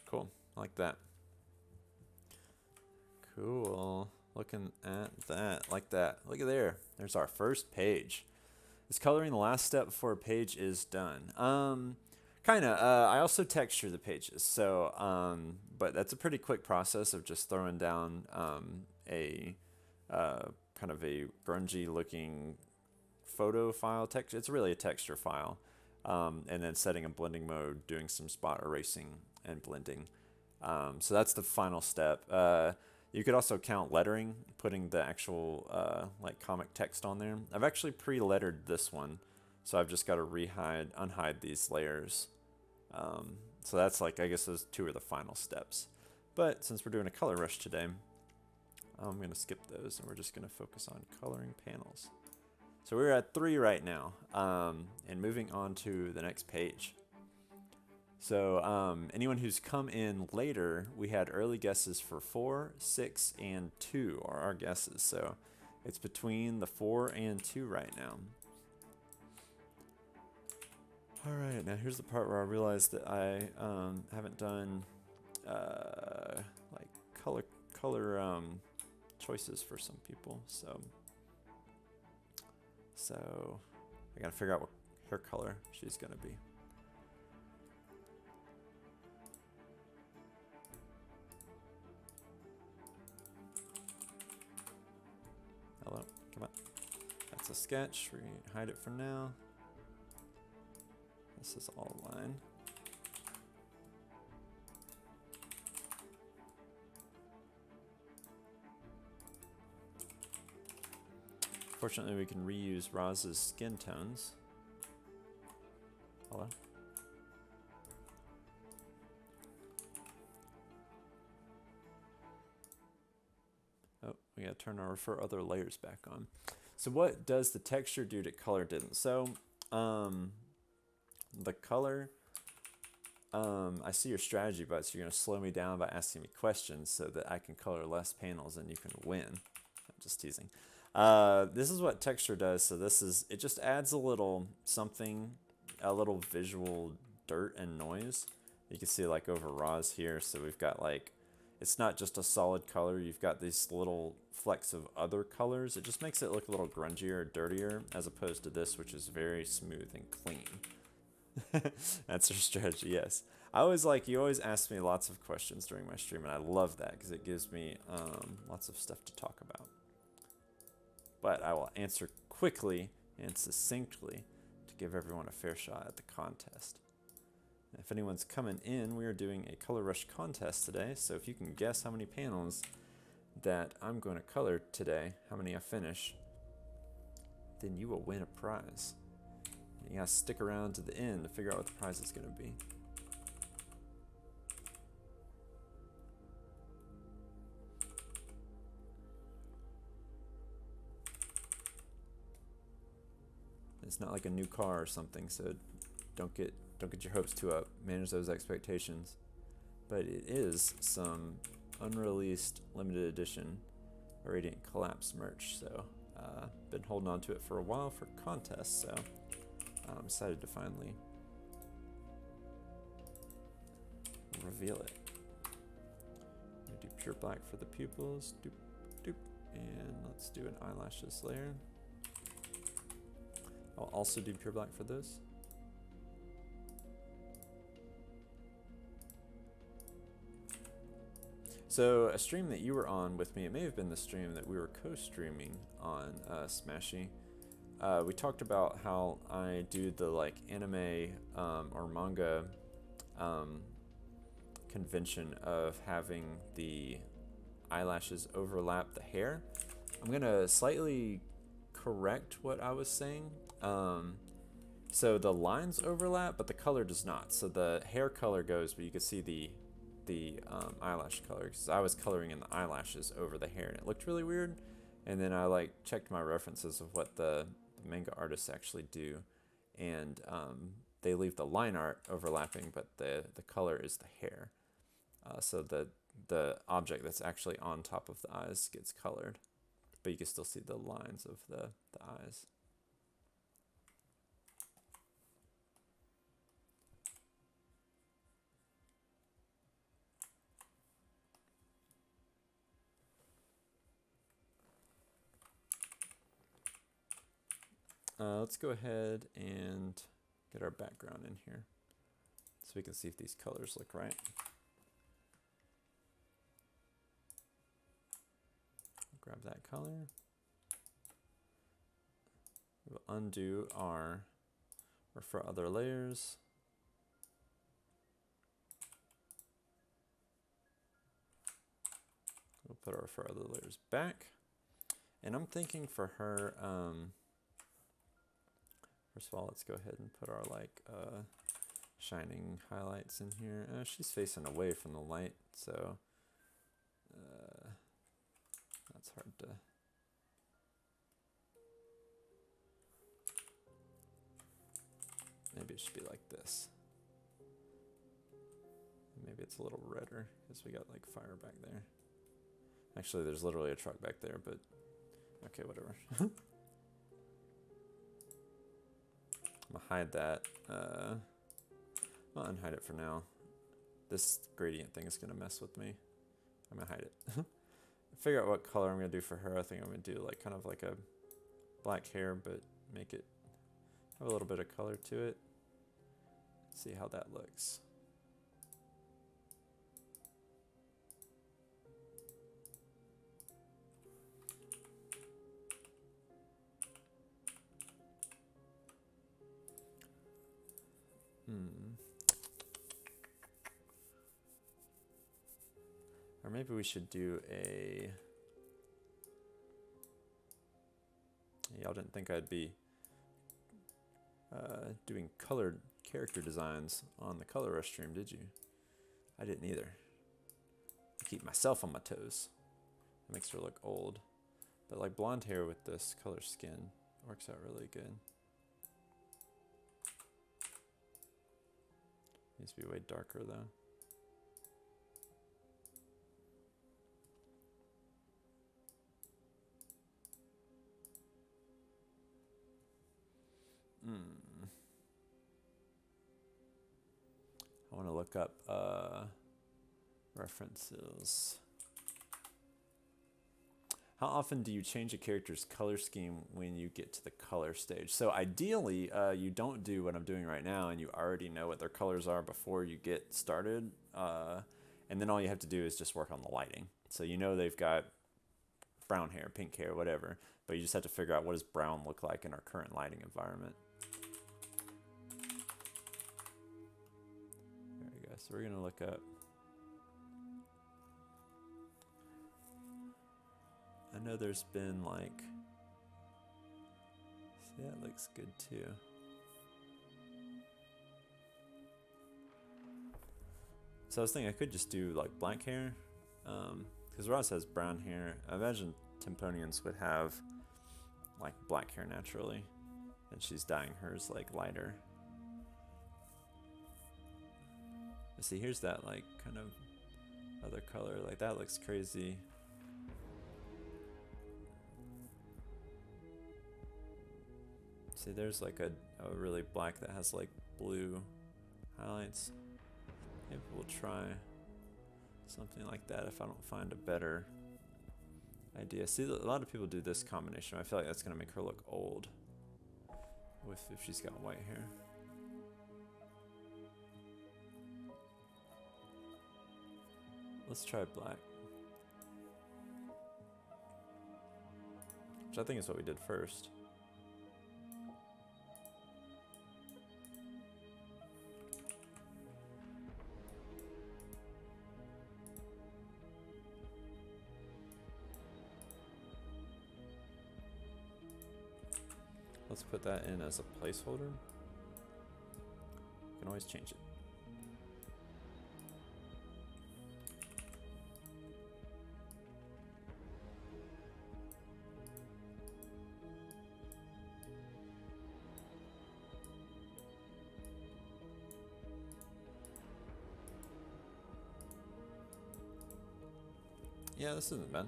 A: Cool, like that. Cool. Looking at that, like that. Look at there. There's our first page. Is coloring the last step before a page is done? Kinda. I also texture the pages, so but that's a pretty quick process of just throwing down a kind of a grungy looking photo file text. It's really a texture file, and then setting a blending mode, doing some spot erasing and blending. So that's the final step. You could also count lettering, putting the actual like comic text on there. I've actually pre-lettered this one, so I've just got to unhide these layers. So that's like, I guess those two are the final steps. But since we're doing a color rush today, I'm going to skip those and we're just going to focus on coloring panels. So we're at 3 right now, and moving on to the next page. So anyone who's come in later, we had early guesses for 4, 6, and 2 are our guesses. So it's between the 4 and 2 right now. All right, now here's the part where I realized that I haven't done like color choices for some people. So I gotta figure out what hair color she's gonna be. Hello, come on. That's a sketch. We're gonna hide it for now. This is all line. Fortunately, we can reuse Roz's skin tones. Hello? Oh, we gotta turn our refer other layers back on. So what does the texture do that color didn't? So, the color, I see your strategy, but so you're gonna slow me down by asking me questions so that I can color less panels and you can win. I'm just teasing. This is what texture does. So it just adds a little something, a little visual dirt and noise. You can see like over Roz here. So we've got like, it's not just a solid color. You've got these little flecks of other colors. It just makes it look a little grungier, dirtier, as opposed to this, which is very smooth and clean. That's our strategy, yes. You always ask me lots of questions during my stream, and I love that because it gives me lots of stuff to talk about. But I will answer quickly and succinctly to give everyone a fair shot at the contest. And if anyone's coming in, we are doing a color rush contest today, so if you can guess how many panels that I'm going to color today, how many I finish, then you will win a prize. And you gotta stick around to the end to figure out what the prize is going to be. It's not like a new car or something, so don't get your hopes too up. Manage those expectations. But it is some unreleased limited edition Radiant Collapse merch, so been holding on to it for a while for contests, so I'm excited to finally reveal it. I'm gonna do pure black for the pupils, doop, doop, and let's do an eyelashes layer. I'll also do pure black for this. So a stream that you were on with me, it may have been the stream that we were co-streaming on Smashy. We talked about how I do the like anime or manga convention of having the eyelashes overlap the hair. I'm gonna slightly correct what I was saying. So the lines overlap, but the color does not. So the hair color goes, but you can see the eyelash color, because I was coloring in the eyelashes over the hair and it looked really weird. And then I like checked my references of what the manga artists actually do, and they leave the line art overlapping, but the color is the hair. So the object that's actually on top of the eyes gets colored, but you can still see the lines of the eyes. Let's go ahead and get our background in here so we can see if these colors look right. Grab that color. We'll undo our refer other layers. We'll put our refer other layers back. And I'm thinking for her, first of all, let's go ahead and put our like shining highlights in here. She's facing away from the light, so that's hard to. Maybe it should be like this. Maybe it's a little redder because we got like fire back there. Actually, there's literally a truck back there, but okay, whatever. I'm gonna hide that. I'll unhide it for now. This gradient thing is gonna mess with me. I'm gonna hide it. Figure out what color I'm gonna do for her. I think I'm gonna do like kind of like a black hair, but make it have a little bit of color to it. See how that looks. Or maybe we should do a... Y'all didn't think I'd be doing colored character designs on the Color Rush stream, did you? I didn't either. I keep myself on my toes. It makes her look old. But like blonde hair with this color skin works out really good. Needs to be way darker though. I want to look up references. How often do you change a character's color scheme when you get to the color stage? So ideally, you don't do what I'm doing right now, and you already know what their colors are before you get started. And then all you have to do is just work on the lighting. So you know they've got brown hair, pink hair, whatever, but you just have to figure out what does brown look like in our current lighting environment. There we go. So we're gonna look up. I know there's been like, see, that looks good too. So I was thinking I could just do like black hair, because Ross has brown hair. I imagine Timponians would have like black hair naturally, and she's dyeing hers like lighter. See, here's that like kind of other color. Like that looks crazy. See, there's like a really black that has like blue highlights. Maybe we'll try something like that if I don't find a better idea. See, a lot of people do this combination. I feel like that's gonna make her look old if she's got white hair. Let's try black. Which I think is what we did first. Let's put that in as a placeholder. You can always change it. Yeah, this isn't bad.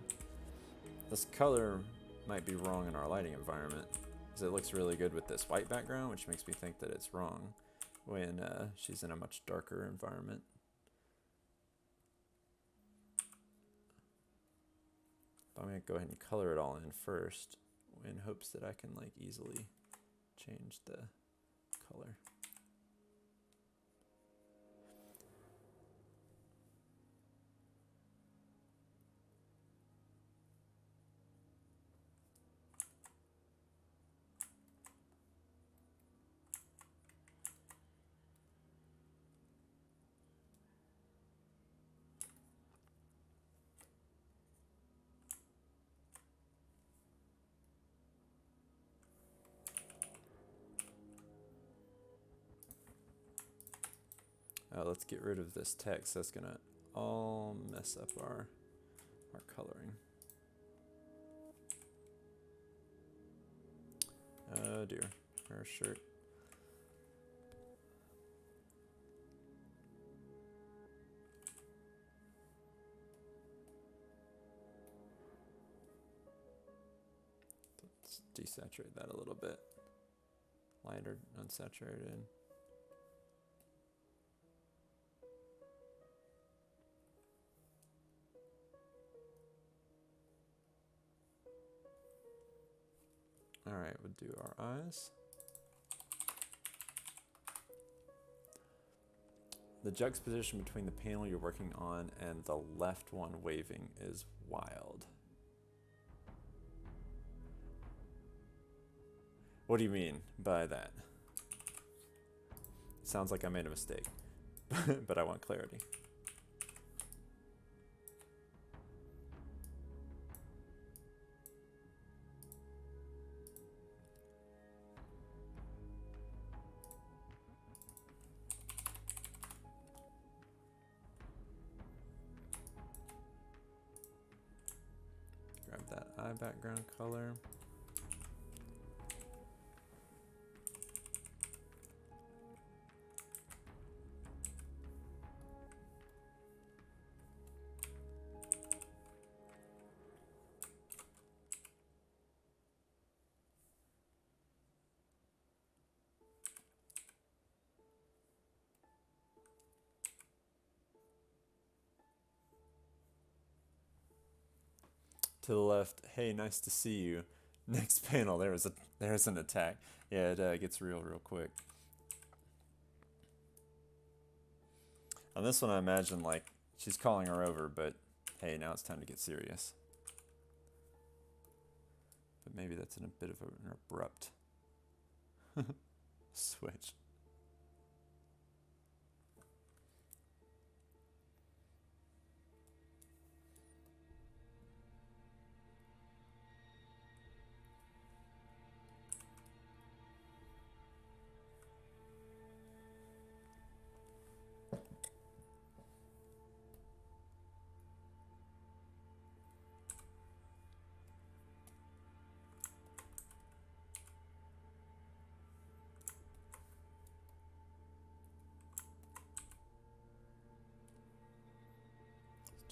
A: This color might be wrong in our lighting environment, because it looks really good with this white background, which makes me think that it's wrong when she's in a much darker environment. But I'm going to go ahead and color it all in first in hopes that I can like easily change the color. Let's get rid of this text. That's gonna all mess up our coloring. Oh dear, her shirt. Let's desaturate that a little bit. Lighter, unsaturated. Alright, we'll do our eyes. The juxtaposition between the panel you're working on and the left one waving is wild. What do you mean by that? Sounds like I made a mistake, but I want clarity. Grab that eye background color. To the left, hey, nice to see you. Next panel, there's an attack. Yeah, it gets real quick. On this one, I imagine like she's calling her over, but hey, now it's time to get serious. But maybe that's in a bit of an abrupt switch.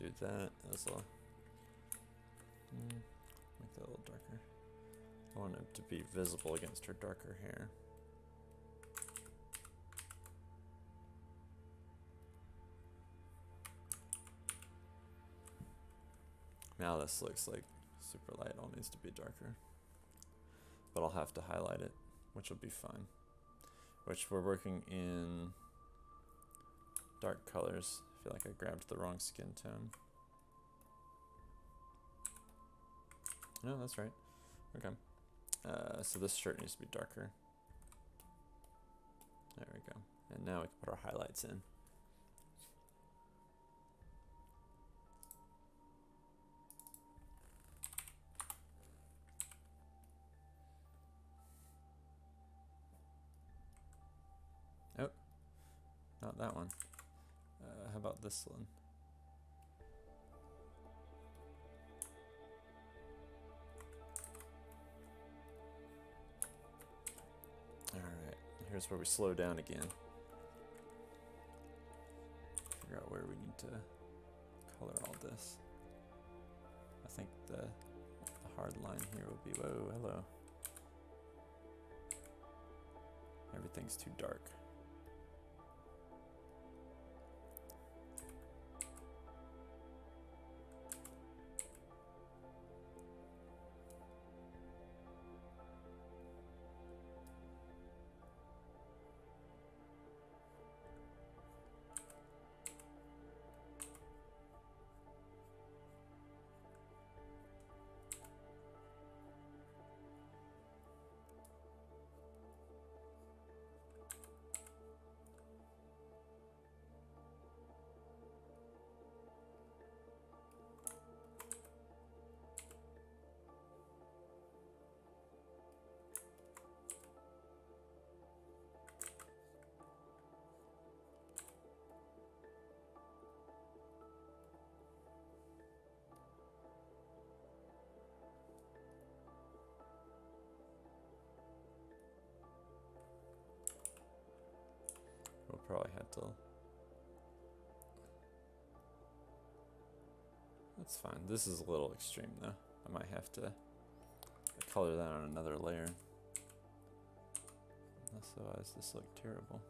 A: do that as a, make that a little darker. I want it to be visible against her darker hair. Now this looks like super light, all needs to be darker. But I'll have to highlight it, which will be fine. Which we're working in dark colors. I feel like I grabbed the wrong skin tone. No, that's right. Okay. So this shirt needs to be darker. There we go. And now we can put our highlights in. Oh, not that one. How about this one? Alright, here's where we slow down again. Figure out where we need to color all this. I think the hard line here will be, whoa, hello. Everything's too dark. We'll probably have to. That's fine. This is a little extreme though. I might have to color that on another layer. Otherwise this looked terrible.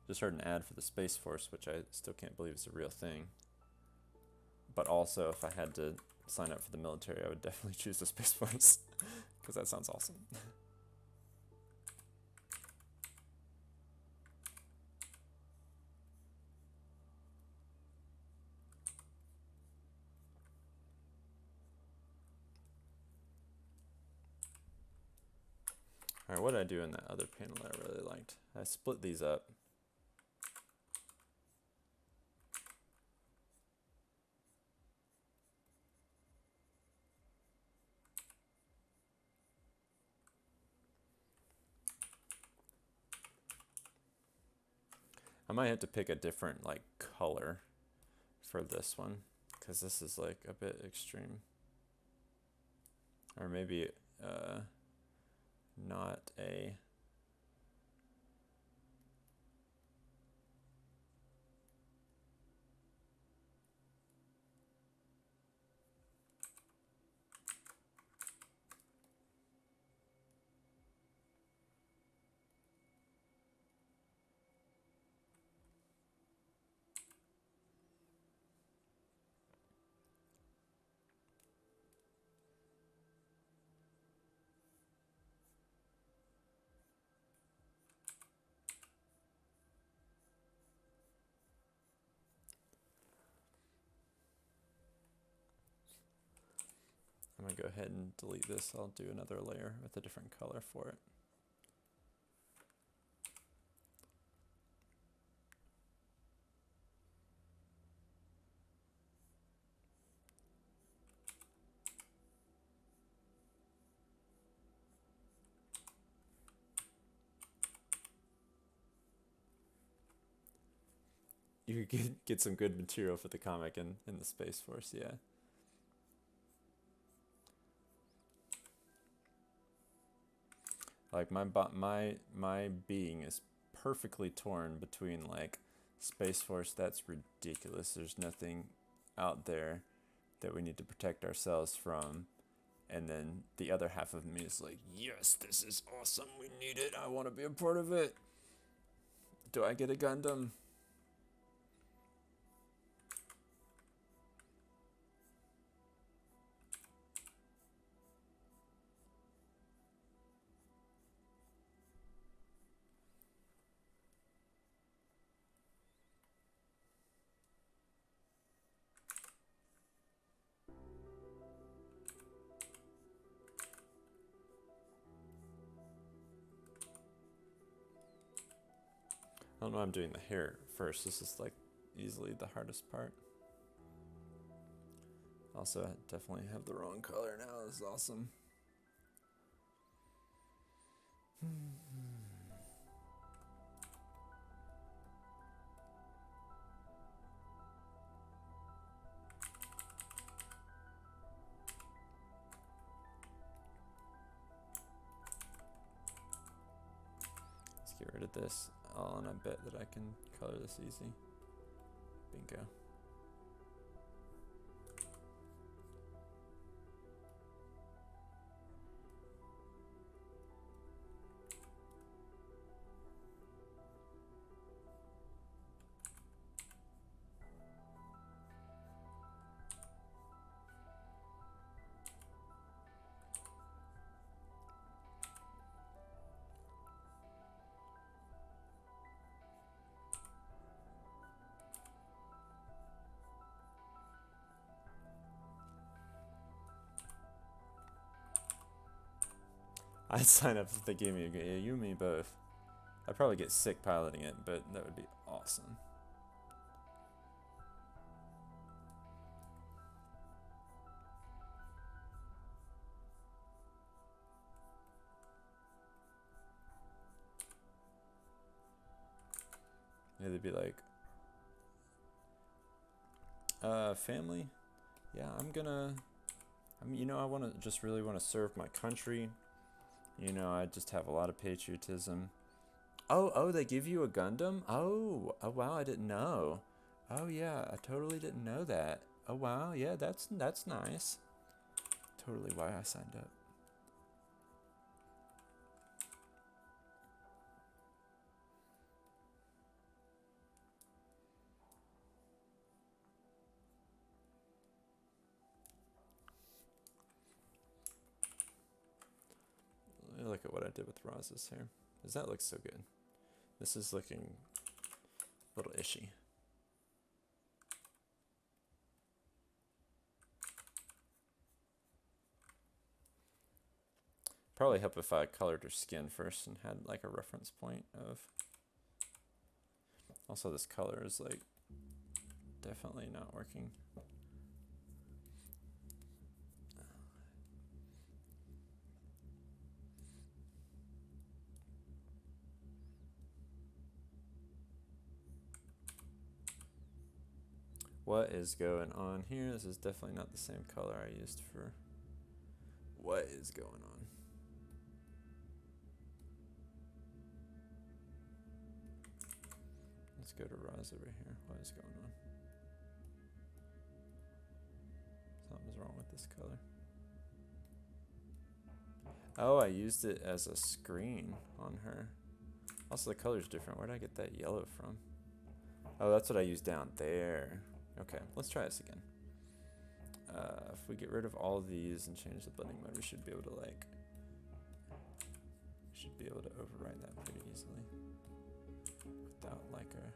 A: Just heard an ad for the Space Force, which I still can't believe is a real thing. But also, if I had to sign up for the military, I would definitely choose the Space Force, because that sounds awesome. Alright, what did I do in that other panel that I really liked? I split these up. I might have to pick a different like color for this one, because this is like a bit extreme. Or maybe not a... I'm gonna go ahead and delete this. I'll do another layer with a different color for it. You could get some good material for the comic in the Space Force, yeah. Like my being is perfectly torn between like Space Force, that's ridiculous. There's nothing out there that we need to protect ourselves from. And then the other half of me is like, yes, this is awesome. We need it. I want to be a part of it. Do I get a Gundam? I don't know why I'm doing the hair first. This is like easily the hardest part. Also, I definitely have the wrong color now. This is awesome. Let's get rid of this. Oh, and I bet that I can color this easy. Bingo. I'd sign up if they gave me yeah, you and me both. I'd probably get sick piloting it, but that would be awesome. Yeah, they'd be like, family? Yeah, you know, I want to just really want to serve my country. You know, I just have a lot of patriotism. Oh, they give you a Gundam? Oh, wow, I didn't know. Oh yeah, I totally didn't know that. Oh wow, yeah, that's nice. Totally why I signed up. Let me look at what I did with Roz's hair. Because that looks so good. This is looking a little ishy. Probably help if I colored her skin first and had like a reference point of. Also, this color is like definitely not working. What is going on here? This is definitely not the same color I used for what is going on. Let's go to Roz over here. What is going on? Something's wrong with this color. Oh, I used it as a screen on her. Also, the color's different. Where did I get that yellow from? Oh, that's what I used down there. Okay, let's try this again. If we get rid of all of these and change the blending mode, we should be able to override that pretty easily without like a.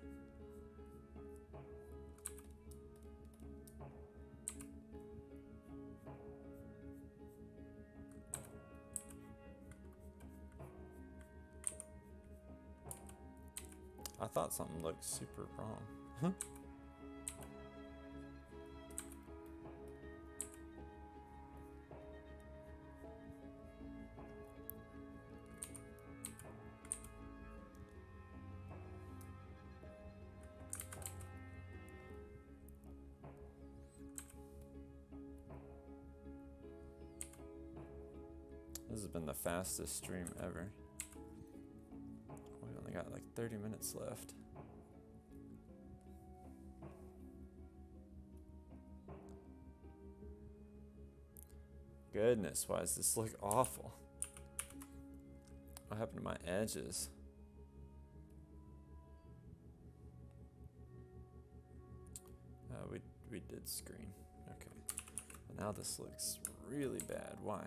A: thought something looked super wrong. This has been the fastest stream ever. We only got like 30 minutes left. Goodness, why does this look awful? What happened to my edges? We did screen. Okay. But now this looks really bad. Why?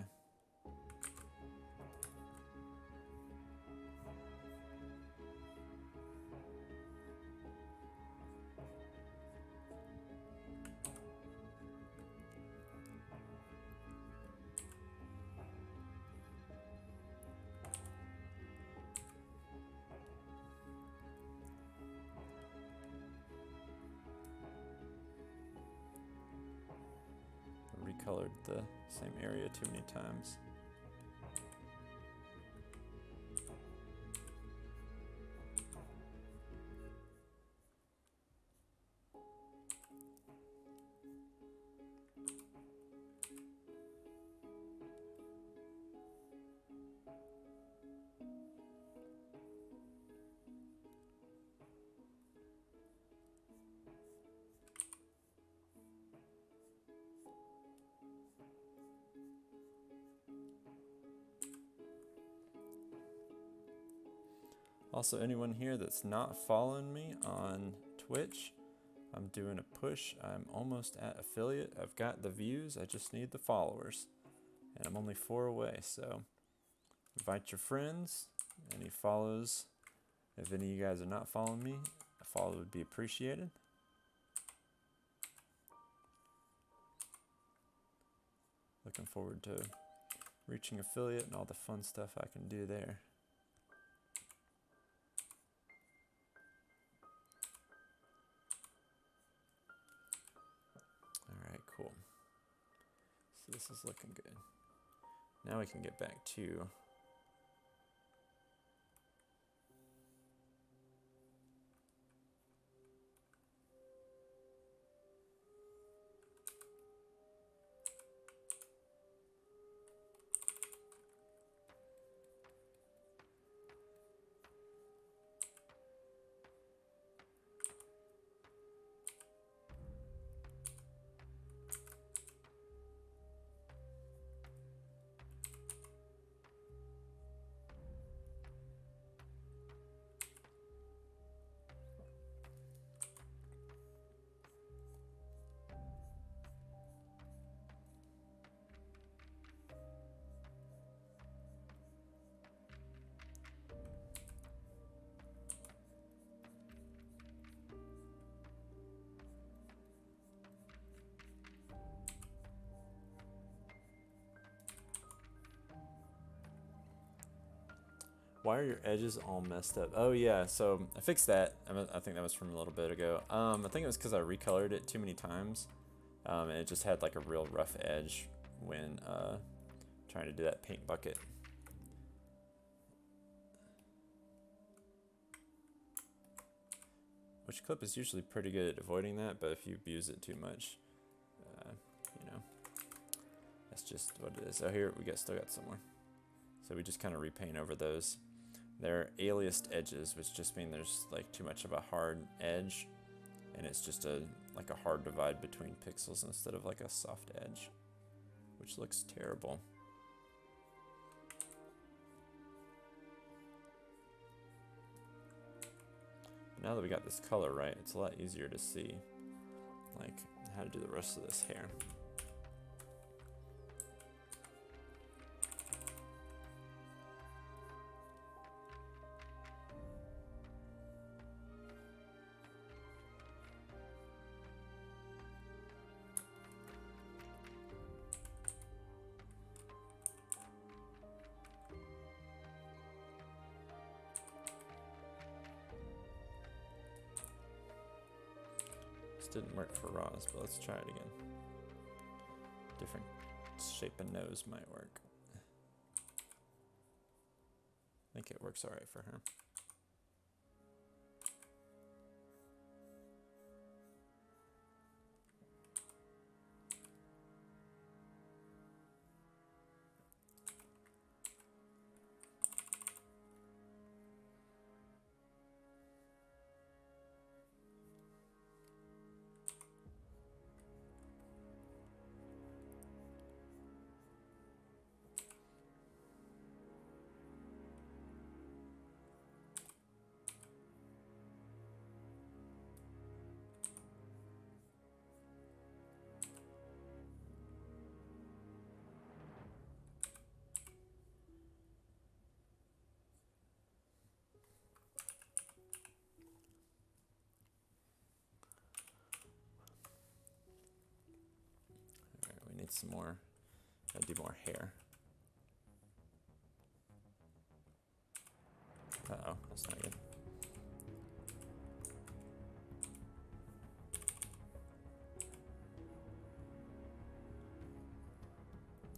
A: Recolored the same area too many times. Also, anyone here that's not following me on Twitch, I'm doing a push. I'm almost at affiliate. I've got the views. I just need the followers. And I'm only 4 away, so invite your friends. Any follows. If any of you guys are not following me, a follow would be appreciated. Looking forward to reaching affiliate and all the fun stuff I can do there. Cool. So this is looking good. Now we can get back to why are your edges all messed up? Oh yeah, so I fixed that. I think that was from a little bit ago. I think it was because I recolored it too many times. And it just had like a real rough edge when trying to do that paint bucket. Which clip is usually pretty good at avoiding that, but if you abuse it too much, you know, that's just what it is. Oh, here we still got some more. So we just kind of repaint over those. They're aliased edges, which just mean there's like too much of a hard edge, and it's just like a hard divide between pixels instead of like a soft edge, which looks terrible. But now that we got this color right, it's a lot easier to see like how to do the rest of this hair. didn't work for Roz, but let's try it again. Different shape of nose might work. I think it works alright for her. We need some more, gotta do more hair. Uh-oh, that's not good.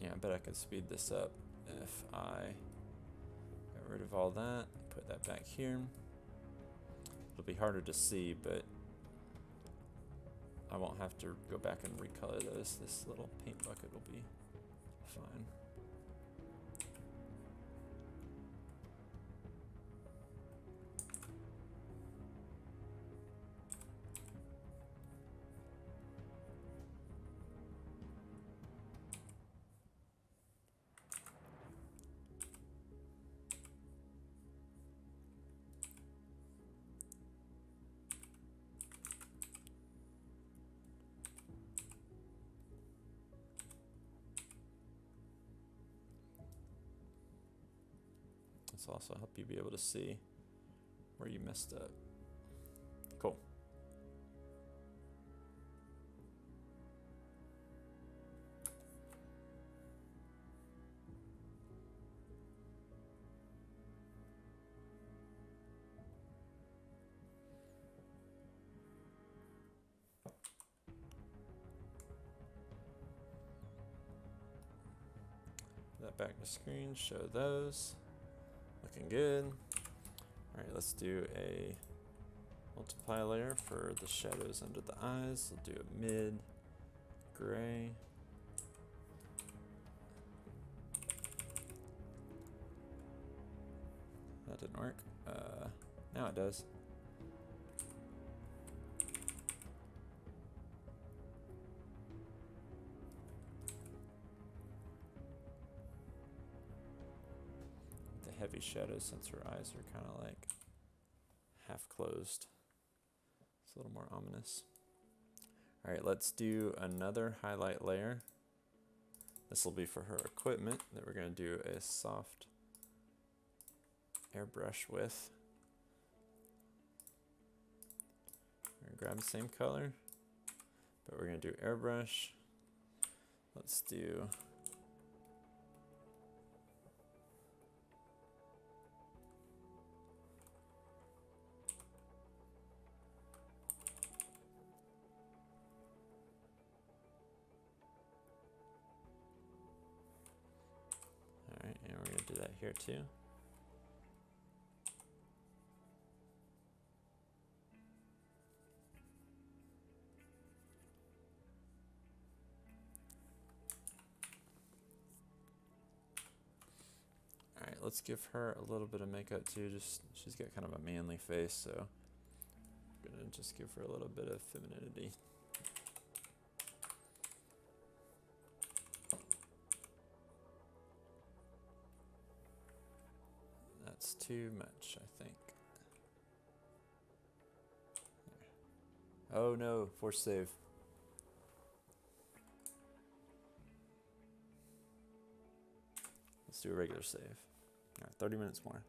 A: Yeah, I bet I could speed this up if I got rid of all that, put that back here. It'll be harder to see, but I won't have to go back and recolor those. This little paint bucket will be fine. This will also help you be able to see where you messed up. Cool. Put that back to screen, show those. Looking good. All right, let's do a multiply layer for the shadows under the eyes. We'll do a mid gray. That didn't work. Now it does. Heavy shadows since her eyes are kind of like half closed. It's a little more ominous. All right, let's do another highlight layer. This will be for her equipment that we're going to do a soft airbrush with. We're going to grab the same color, but we're going to do airbrush. Let's do do that here too. All right, let's give her a little bit of makeup too. Just she's got kind of a manly face, so I'm gonna just give her a little bit of femininity. That's too much, I think. There. Oh no, force save. Let's do a regular save. All right, 30 minutes more.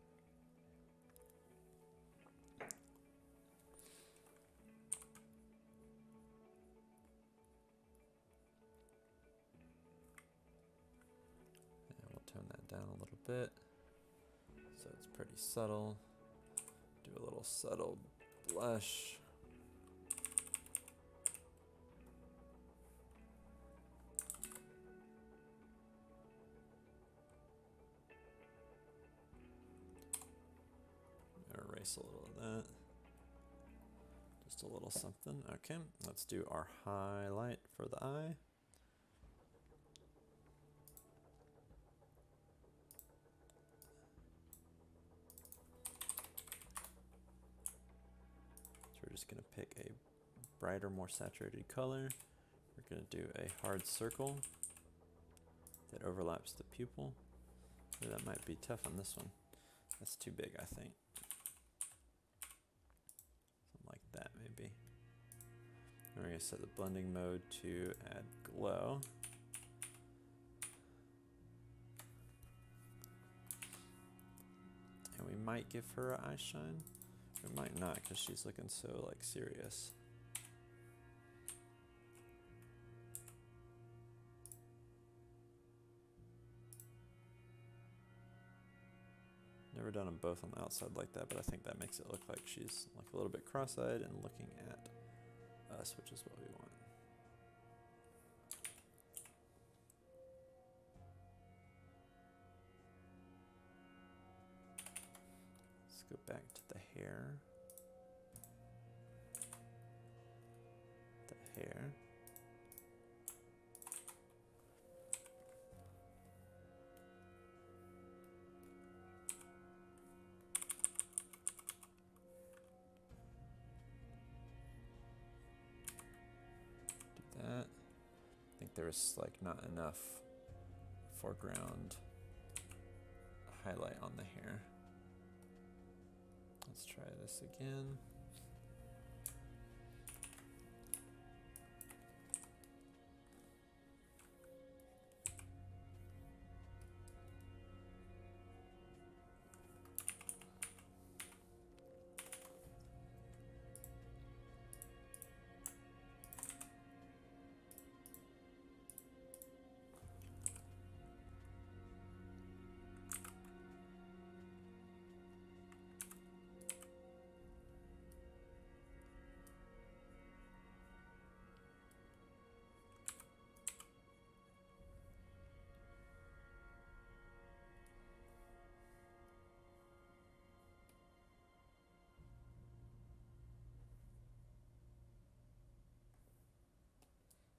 A: And we'll tone that down a little bit. So it's pretty subtle. Do a little subtle blush. erase a little of that. Just a little something. Okay, let's do our highlight for the eye. So we're just going to pick a brighter, more saturated color. We're going to do a hard circle that overlaps the pupil. So that might be tough on this one. That's too big, I think. Something like that, maybe. And we're going to set the blending mode to add glow. And we might give her an eye shine. We might not, because she's looking so like serious. Never done them both on the outside like that, but I think that makes it look like she's like a little bit cross-eyed and looking at us, which is what we want. Let's go back to the hair. The hair. That. I think there's like not enough foreground highlight on the hair. Let's try this again.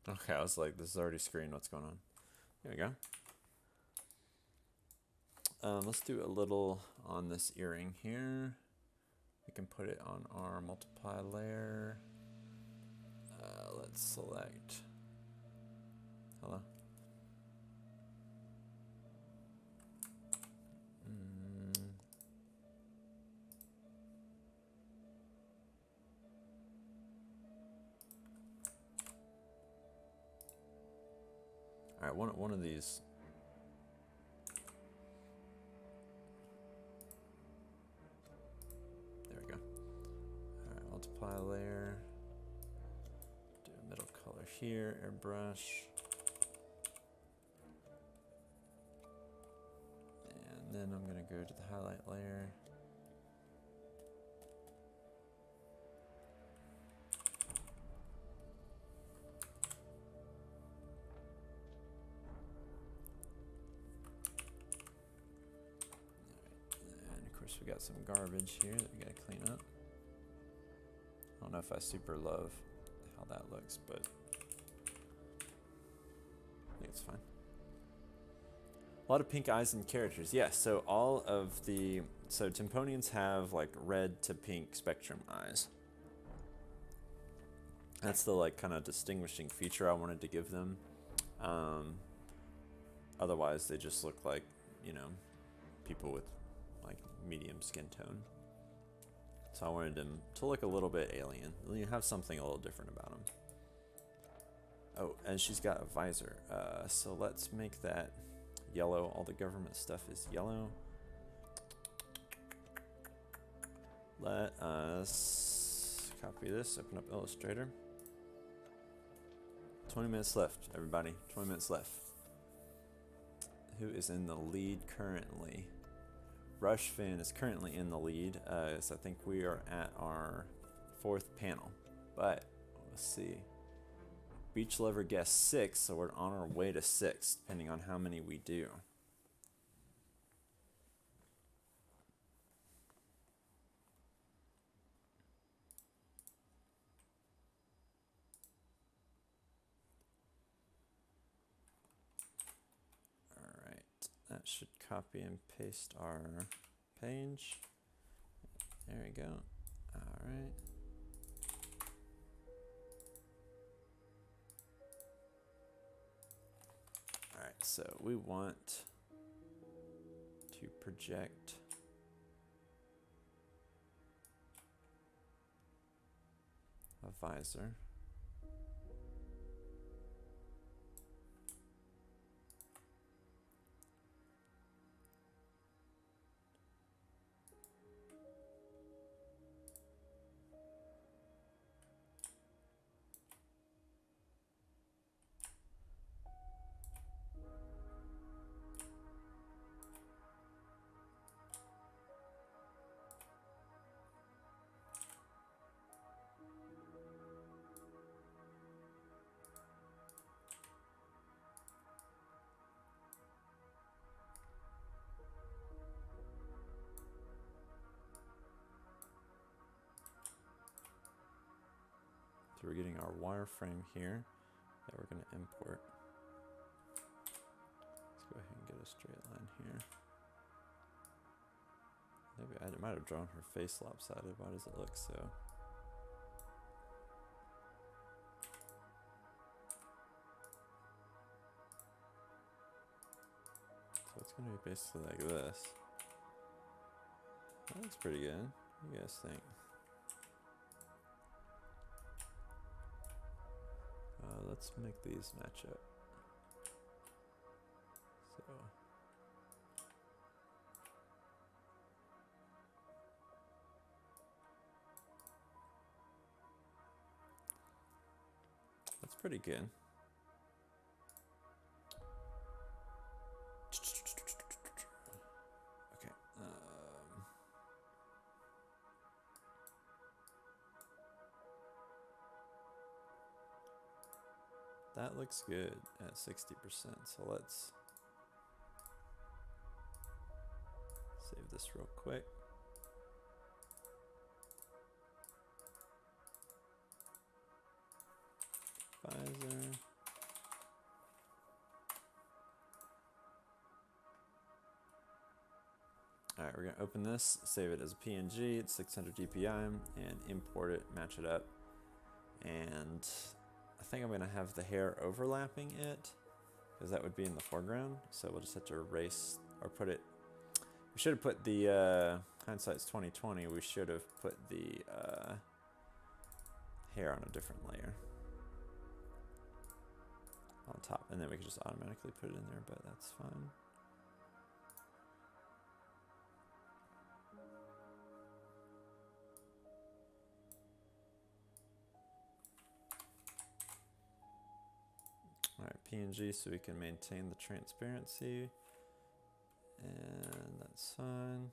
A: Okay, I was like, this is already screened. What's going on? There we go. Let's do a little on this earring here. We can put it on our multiply layer. Let's select. Hello. All right, one of these. There we go. All right, multiply layer. Do a middle color here, airbrush. And then I'm gonna go to the highlight layer. We got some garbage here that we gotta clean up. I don't know if I super love how that looks, but I think it's fine. A lot of pink eyes and characters. Yeah, so all of the... So Tymponians have like red to pink spectrum eyes. That's the like kind of distinguishing feature I wanted to give them. Otherwise they just look like, you know, people with like medium skin tone. So I wanted them to look a little bit alien. You have something a little different about them. Oh, and she's got a visor. So let's make that yellow. All the government stuff is yellow. Let us copy this, open up Illustrator. 20 minutes left, everybody. 20 minutes left. Who is in the lead currently? Rushfin is currently in the lead, so I think we are at our 4th panel. But let's see. Beach Lover guessed 6, so we're on our way to 6, depending on how many we do. that should copy and paste our page. There we go. All right. All right, so we want to project a visor. So we're getting our wireframe here that we're going to import. Let's go ahead and get a straight line here. Maybe I might have drawn her face lopsided. Why does it look so? So it's going to be basically like this. That looks pretty good. What do you guys think? Let's make these match up. So that's pretty good. Okay. That looks good at 60%. So let's save this real quick. Visor. All right, we're gonna open this, save it as a PNG. It's 600 DPI, and import it, match it up, and I think I'm gonna have the hair overlapping it because that would be in the foreground. So we'll just have to erase or put it. We should have put the hindsight's 2020. We should have put the hair on a different layer on top, and then we could just automatically put it in there. But that's fine. All right, PNG, so we can maintain the transparency, and that's fine.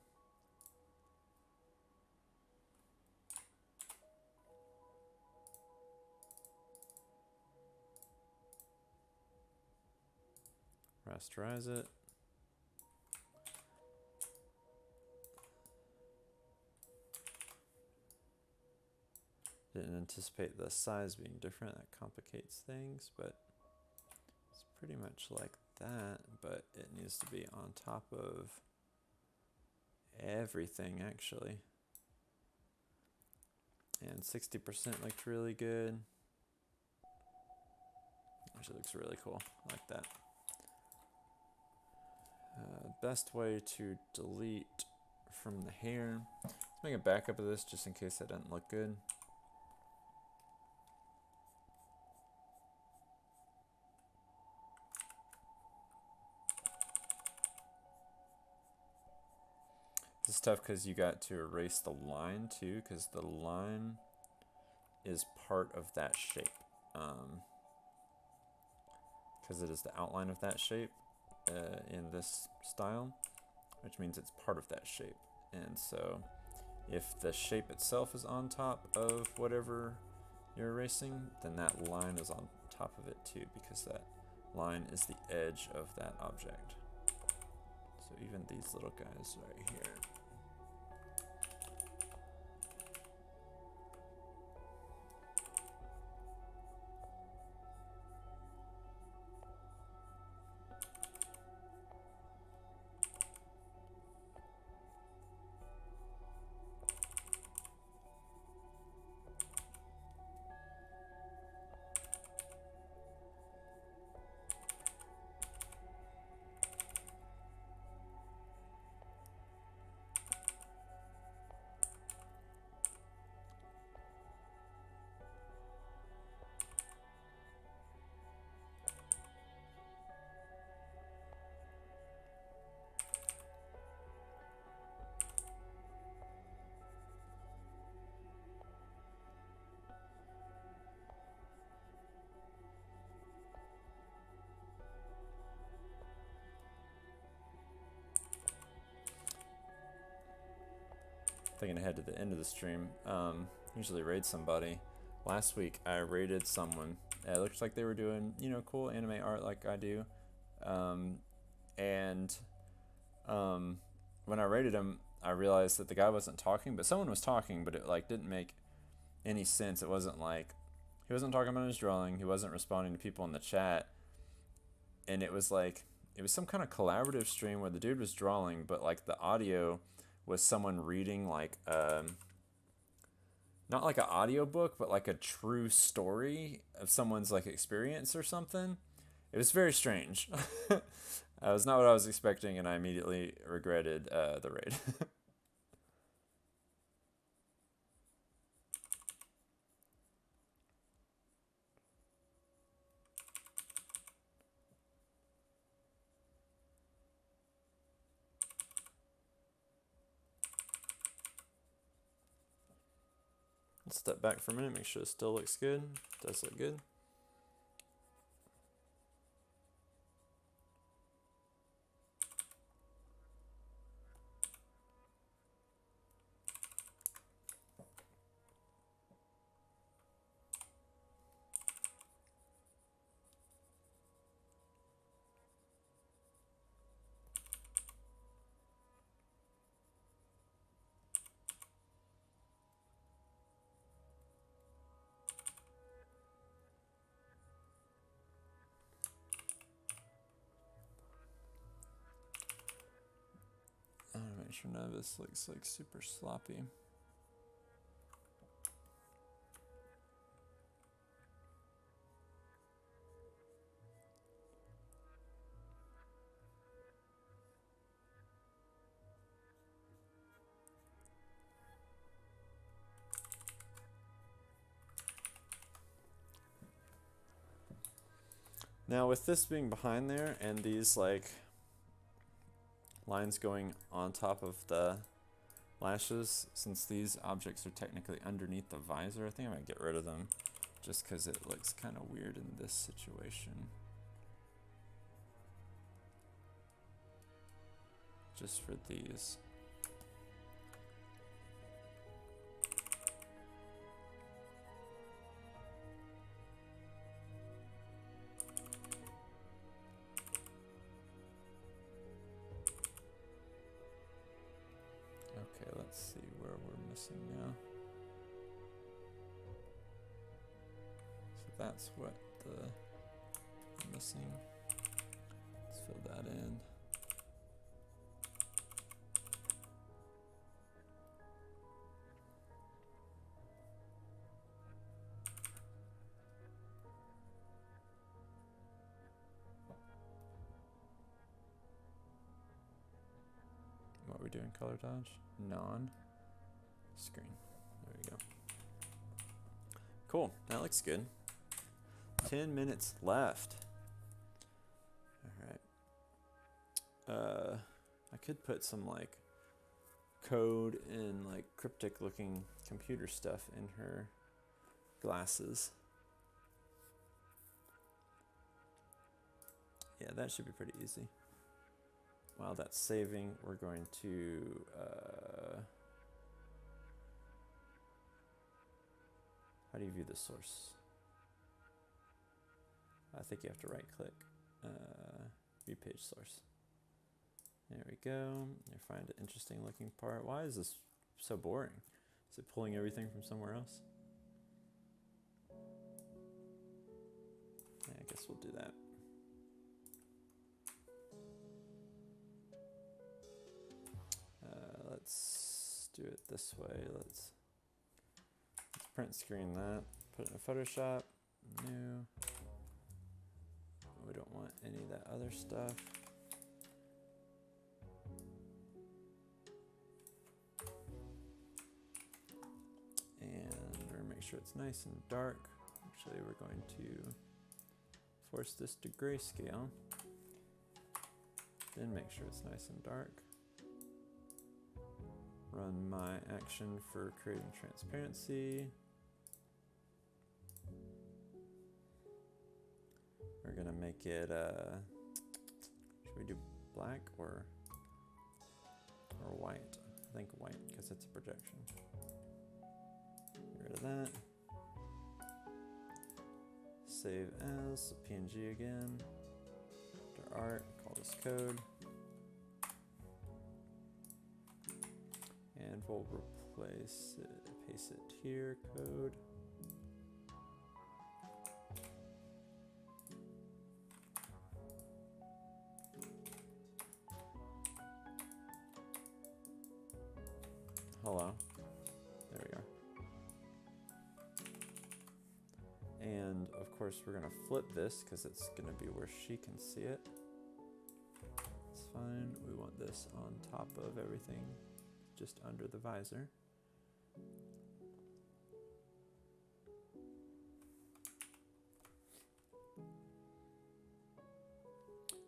A: Rasterize it. Didn't anticipate the size being different. That complicates things, but it's pretty much like that, but it needs to be on top of everything actually. And 60% looked really good. Actually looks really cool. I like that. Best way to delete from the hair. Let's make a backup of this just in case that doesn't look good. This is tough because you got to erase the line too, because the line is part of that shape. Because it is the outline of that shape in this style, which means it's part of that shape. And so if the shape itself is on top of whatever you're erasing, then that line is on top of it too, because that line is the edge of that object. So even these little guys right here. thinking ahead to the end of the stream, usually raid somebody. Last week I raided someone. It looked like they were doing, you know, cool anime art like I do. And when I raided him, I realized that the guy wasn't talking, but someone was talking, but it like didn't make any sense. It wasn't like he wasn't talking about his drawing. He wasn't responding to people in the chat, and it was like it was some kind of collaborative stream where the dude was drawing, but like the audio was someone reading like not like an audio book, but like a true story of someone's like experience or something. It was very strange. It was not what I was expecting, and I immediately regretted the raid. Let's step back for a minute, make sure it still looks good. It does look good. I want to make sure none of this looks like super sloppy. Now with this being behind there and these like lines going on top of the lashes, since these objects are technically underneath the visor, I think I might get rid of them just because it looks kind of weird in this situation. Just for these. Okay, let's see where we're missing now. So that's what we're missing. Let's fill that in. What are we doing? Color dodge? Non-screen. There we go. Cool. That looks good. 10 minutes left. Alright. I could put some like code and like cryptic looking computer stuff in her glasses. Yeah, that should be pretty easy. While that's saving, we're going to how do you view the source? I think you have to right click, view page source. There we go. You find an interesting looking part. Why is this so boring? Is it pulling everything from somewhere else? Yeah, I guess we'll do that. Let's do it this way. Let's print screen that. Put it in Photoshop. New. We don't want any of that other stuff. And we're going to make sure it's nice and dark. Actually, we're going to force this to grayscale. Then make sure it's nice and dark. Run my action for creating transparency. We're gonna make it, should we do black or white? I think white because it's a projection. Get rid of that. Save as PNG again. Under art, call this code. And we'll replace it, paste it here, code. Hello. There we are. And of course we're gonna flip this because it's gonna be where she can see it. It's fine. We want this on top of everything, just under the visor.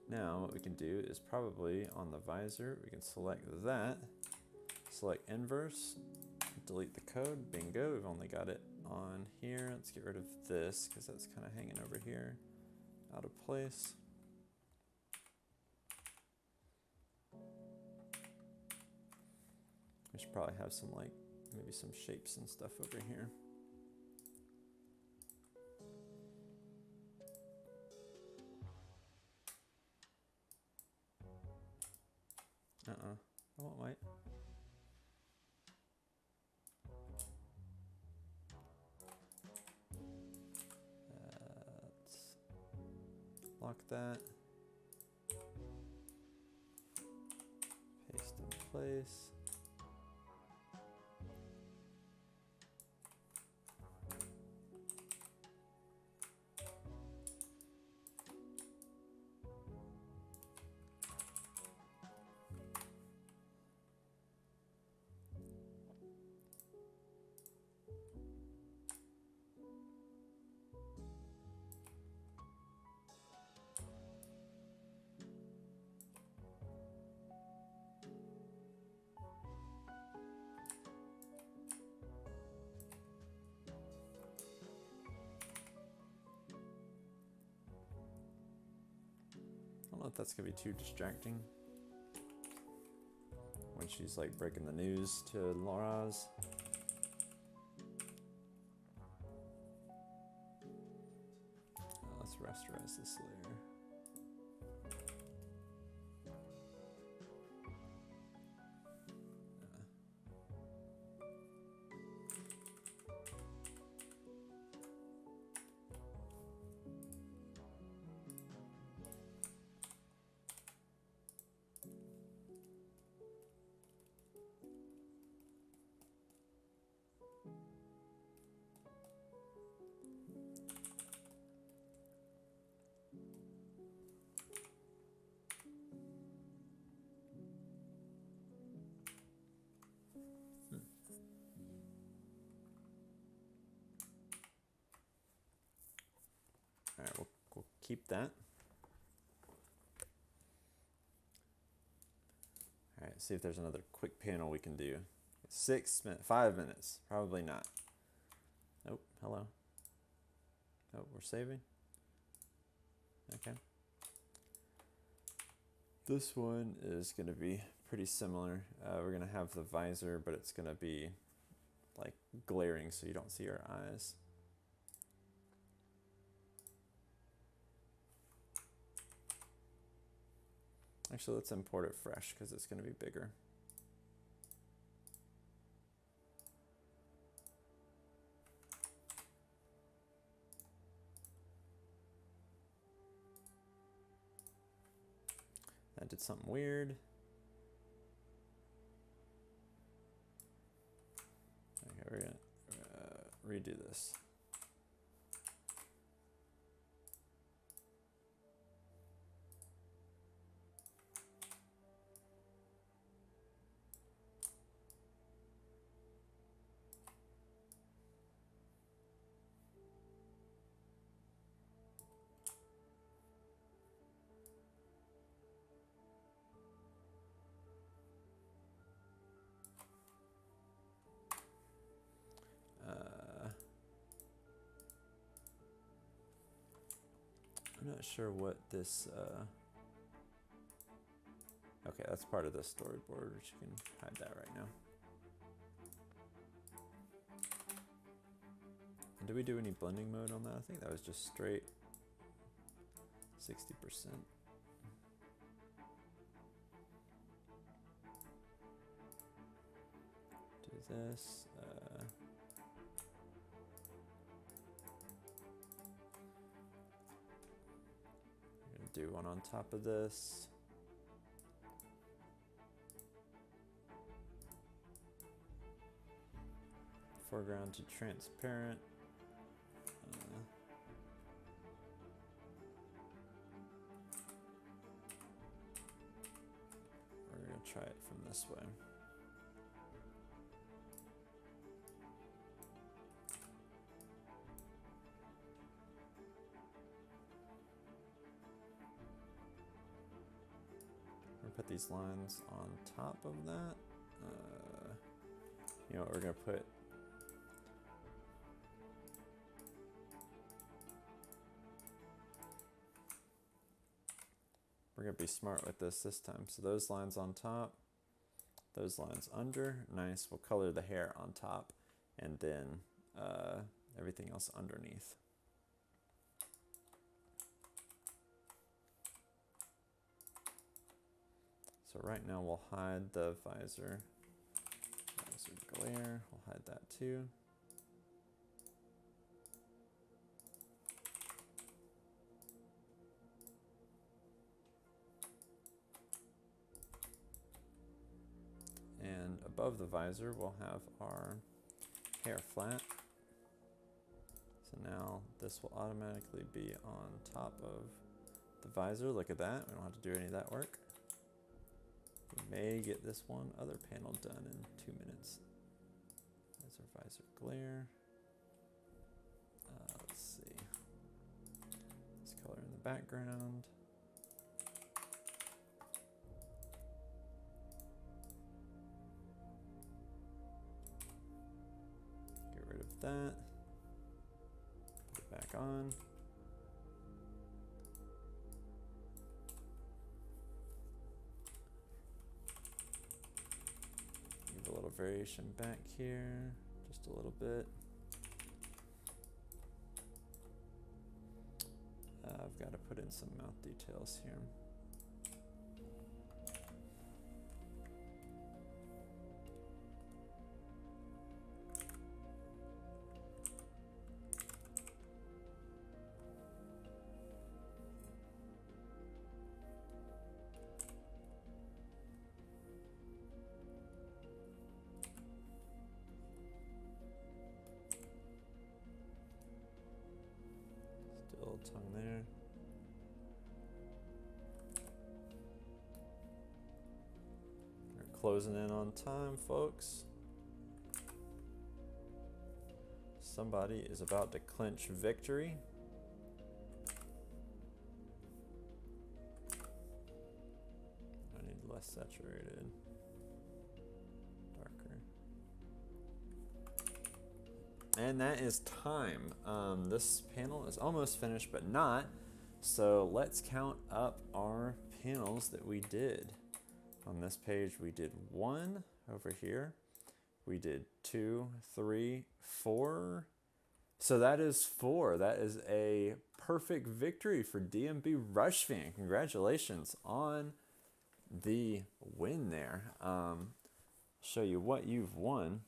A: Now what we can do is probably on the visor, we can select that, select inverse, delete the code, bingo, we've only got it on here. Let's get rid of this because that's kind of hanging over here, out of place. We should probably have some like, maybe some shapes and stuff over here. I want white. Let's lock that. Paste in place. I don't know if that's gonna be too distracting when she's like breaking the news to Laura's. Let's rasterize this layer. All right, we'll keep that. All right, see if there's another quick panel we can do. 5 minutes, probably not. Nope, hello. Oh, we're saving. Okay. This one is gonna be pretty similar. We're gonna have the visor, but it's gonna be like glaring so you don't see our eyes. Actually, let's import it fresh because it's going to be bigger. That did something weird. Okay, we're going to redo this. I'm not sure what this, Okay, that's part of the storyboard, which you can hide that right now. And did we do any blending mode on that? I think that was just straight 60%. Do this. I'm gonna do one on top of this. Foreground to transparent. We're gonna try it from this way. We're gonna put these lines on top of that. You know what we're gonna put? We're gonna be smart with this time. So those lines on top, those lines under, nice. We'll color the hair on top, and then everything else underneath. So right now we'll hide the visor glare. We'll hide that too. And above the visor, we'll have our hair flat. So now this will automatically be on top of the visor. Look at that. We don't have to do any of that work. We may get this one other panel done in 2 minutes. There's our visor glare. Let's see. This color in the background. Get rid of that. Put it back on. Give a little variation back here, just a little bit. I've got to put in some mouth details here. Still tongue there. We're closing in on time, folks. Somebody is about to clinch victory. I need less saturated, darker. And that is time. This panel is almost finished, but not. So let's count up our panels that we did. On this page, we did 1 over here. We did 2, 3, 4. So that is 4. That is a perfect victory for DMB Rushfan. Congratulations on the win there. Show you what you've won.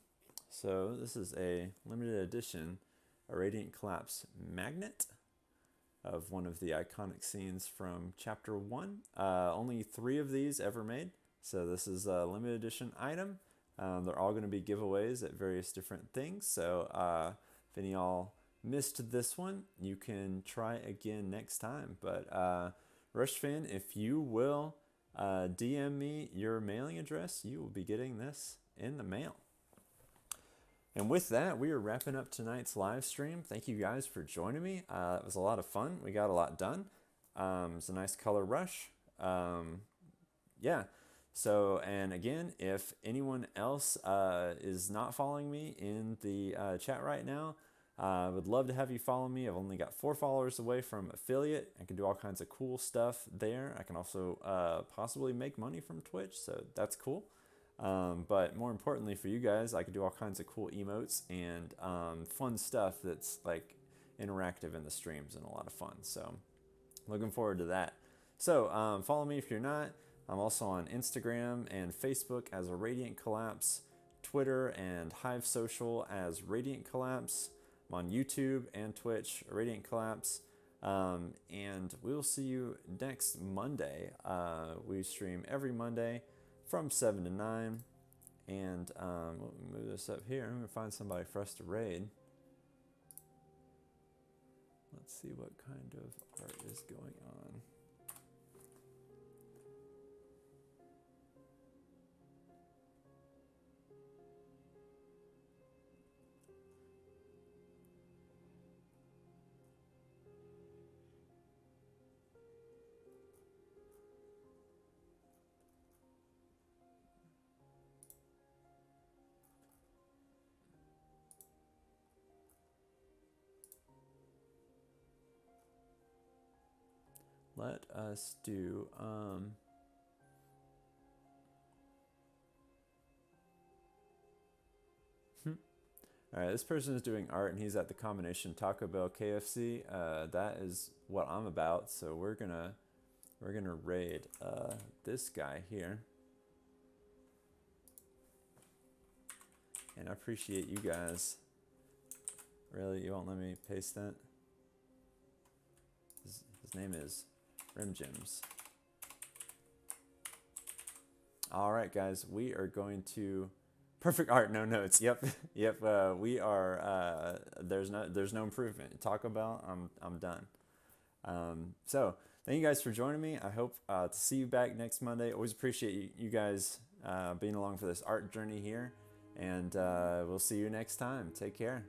A: So this is a limited edition Radiant Collapse magnet of one of the iconic scenes from Chapter 1. Only 3 of these ever made. So this is a limited edition item. They're all going to be giveaways at various different things. So if any of y'all missed this one, you can try again next time. But Rushfan, if you will DM me your mailing address, you will be getting this in the mail. And with that, we are wrapping up tonight's live stream. Thank you guys for joining me. It was a lot of fun. We got a lot done. It was a nice color rush. Yeah. So, and again, if anyone else is not following me in the chat right now, I would love to have you follow me. I've only got 4 followers away from affiliate. I can do all kinds of cool stuff there. I can also possibly make money from Twitch, so that's cool. But more importantly for you guys, I can do all kinds of cool emotes and fun stuff that's like interactive in the streams and a lot of fun. So looking forward to that. So follow me if you're not. I'm also on Instagram and Facebook as a Radiant Collapse, Twitter and Hive Social as Radiant Collapse. I'm on YouTube and Twitch, Radiant Collapse. And we will see you next Monday. We stream every Monday from 7 to 9. And let me move this up here. I'm going to find somebody for us to raid. Let's see what kind of art is going on. Let us do all right, this person is doing art and he's at the combination Taco Bell KFC. That is what I'm about, so we're gonna raid this guy here. And I appreciate you guys. Really, you won't let me paste that? His name is Rim Jims. All right, guys, we are going to perfect art, no notes. Yep, yep. We are. There's no improvement. Taco Bell. I'm done. So thank you guys for joining me. I hope to see you back next Monday. Always appreciate you guys being along for this art journey here, and we'll see you next time. Take care.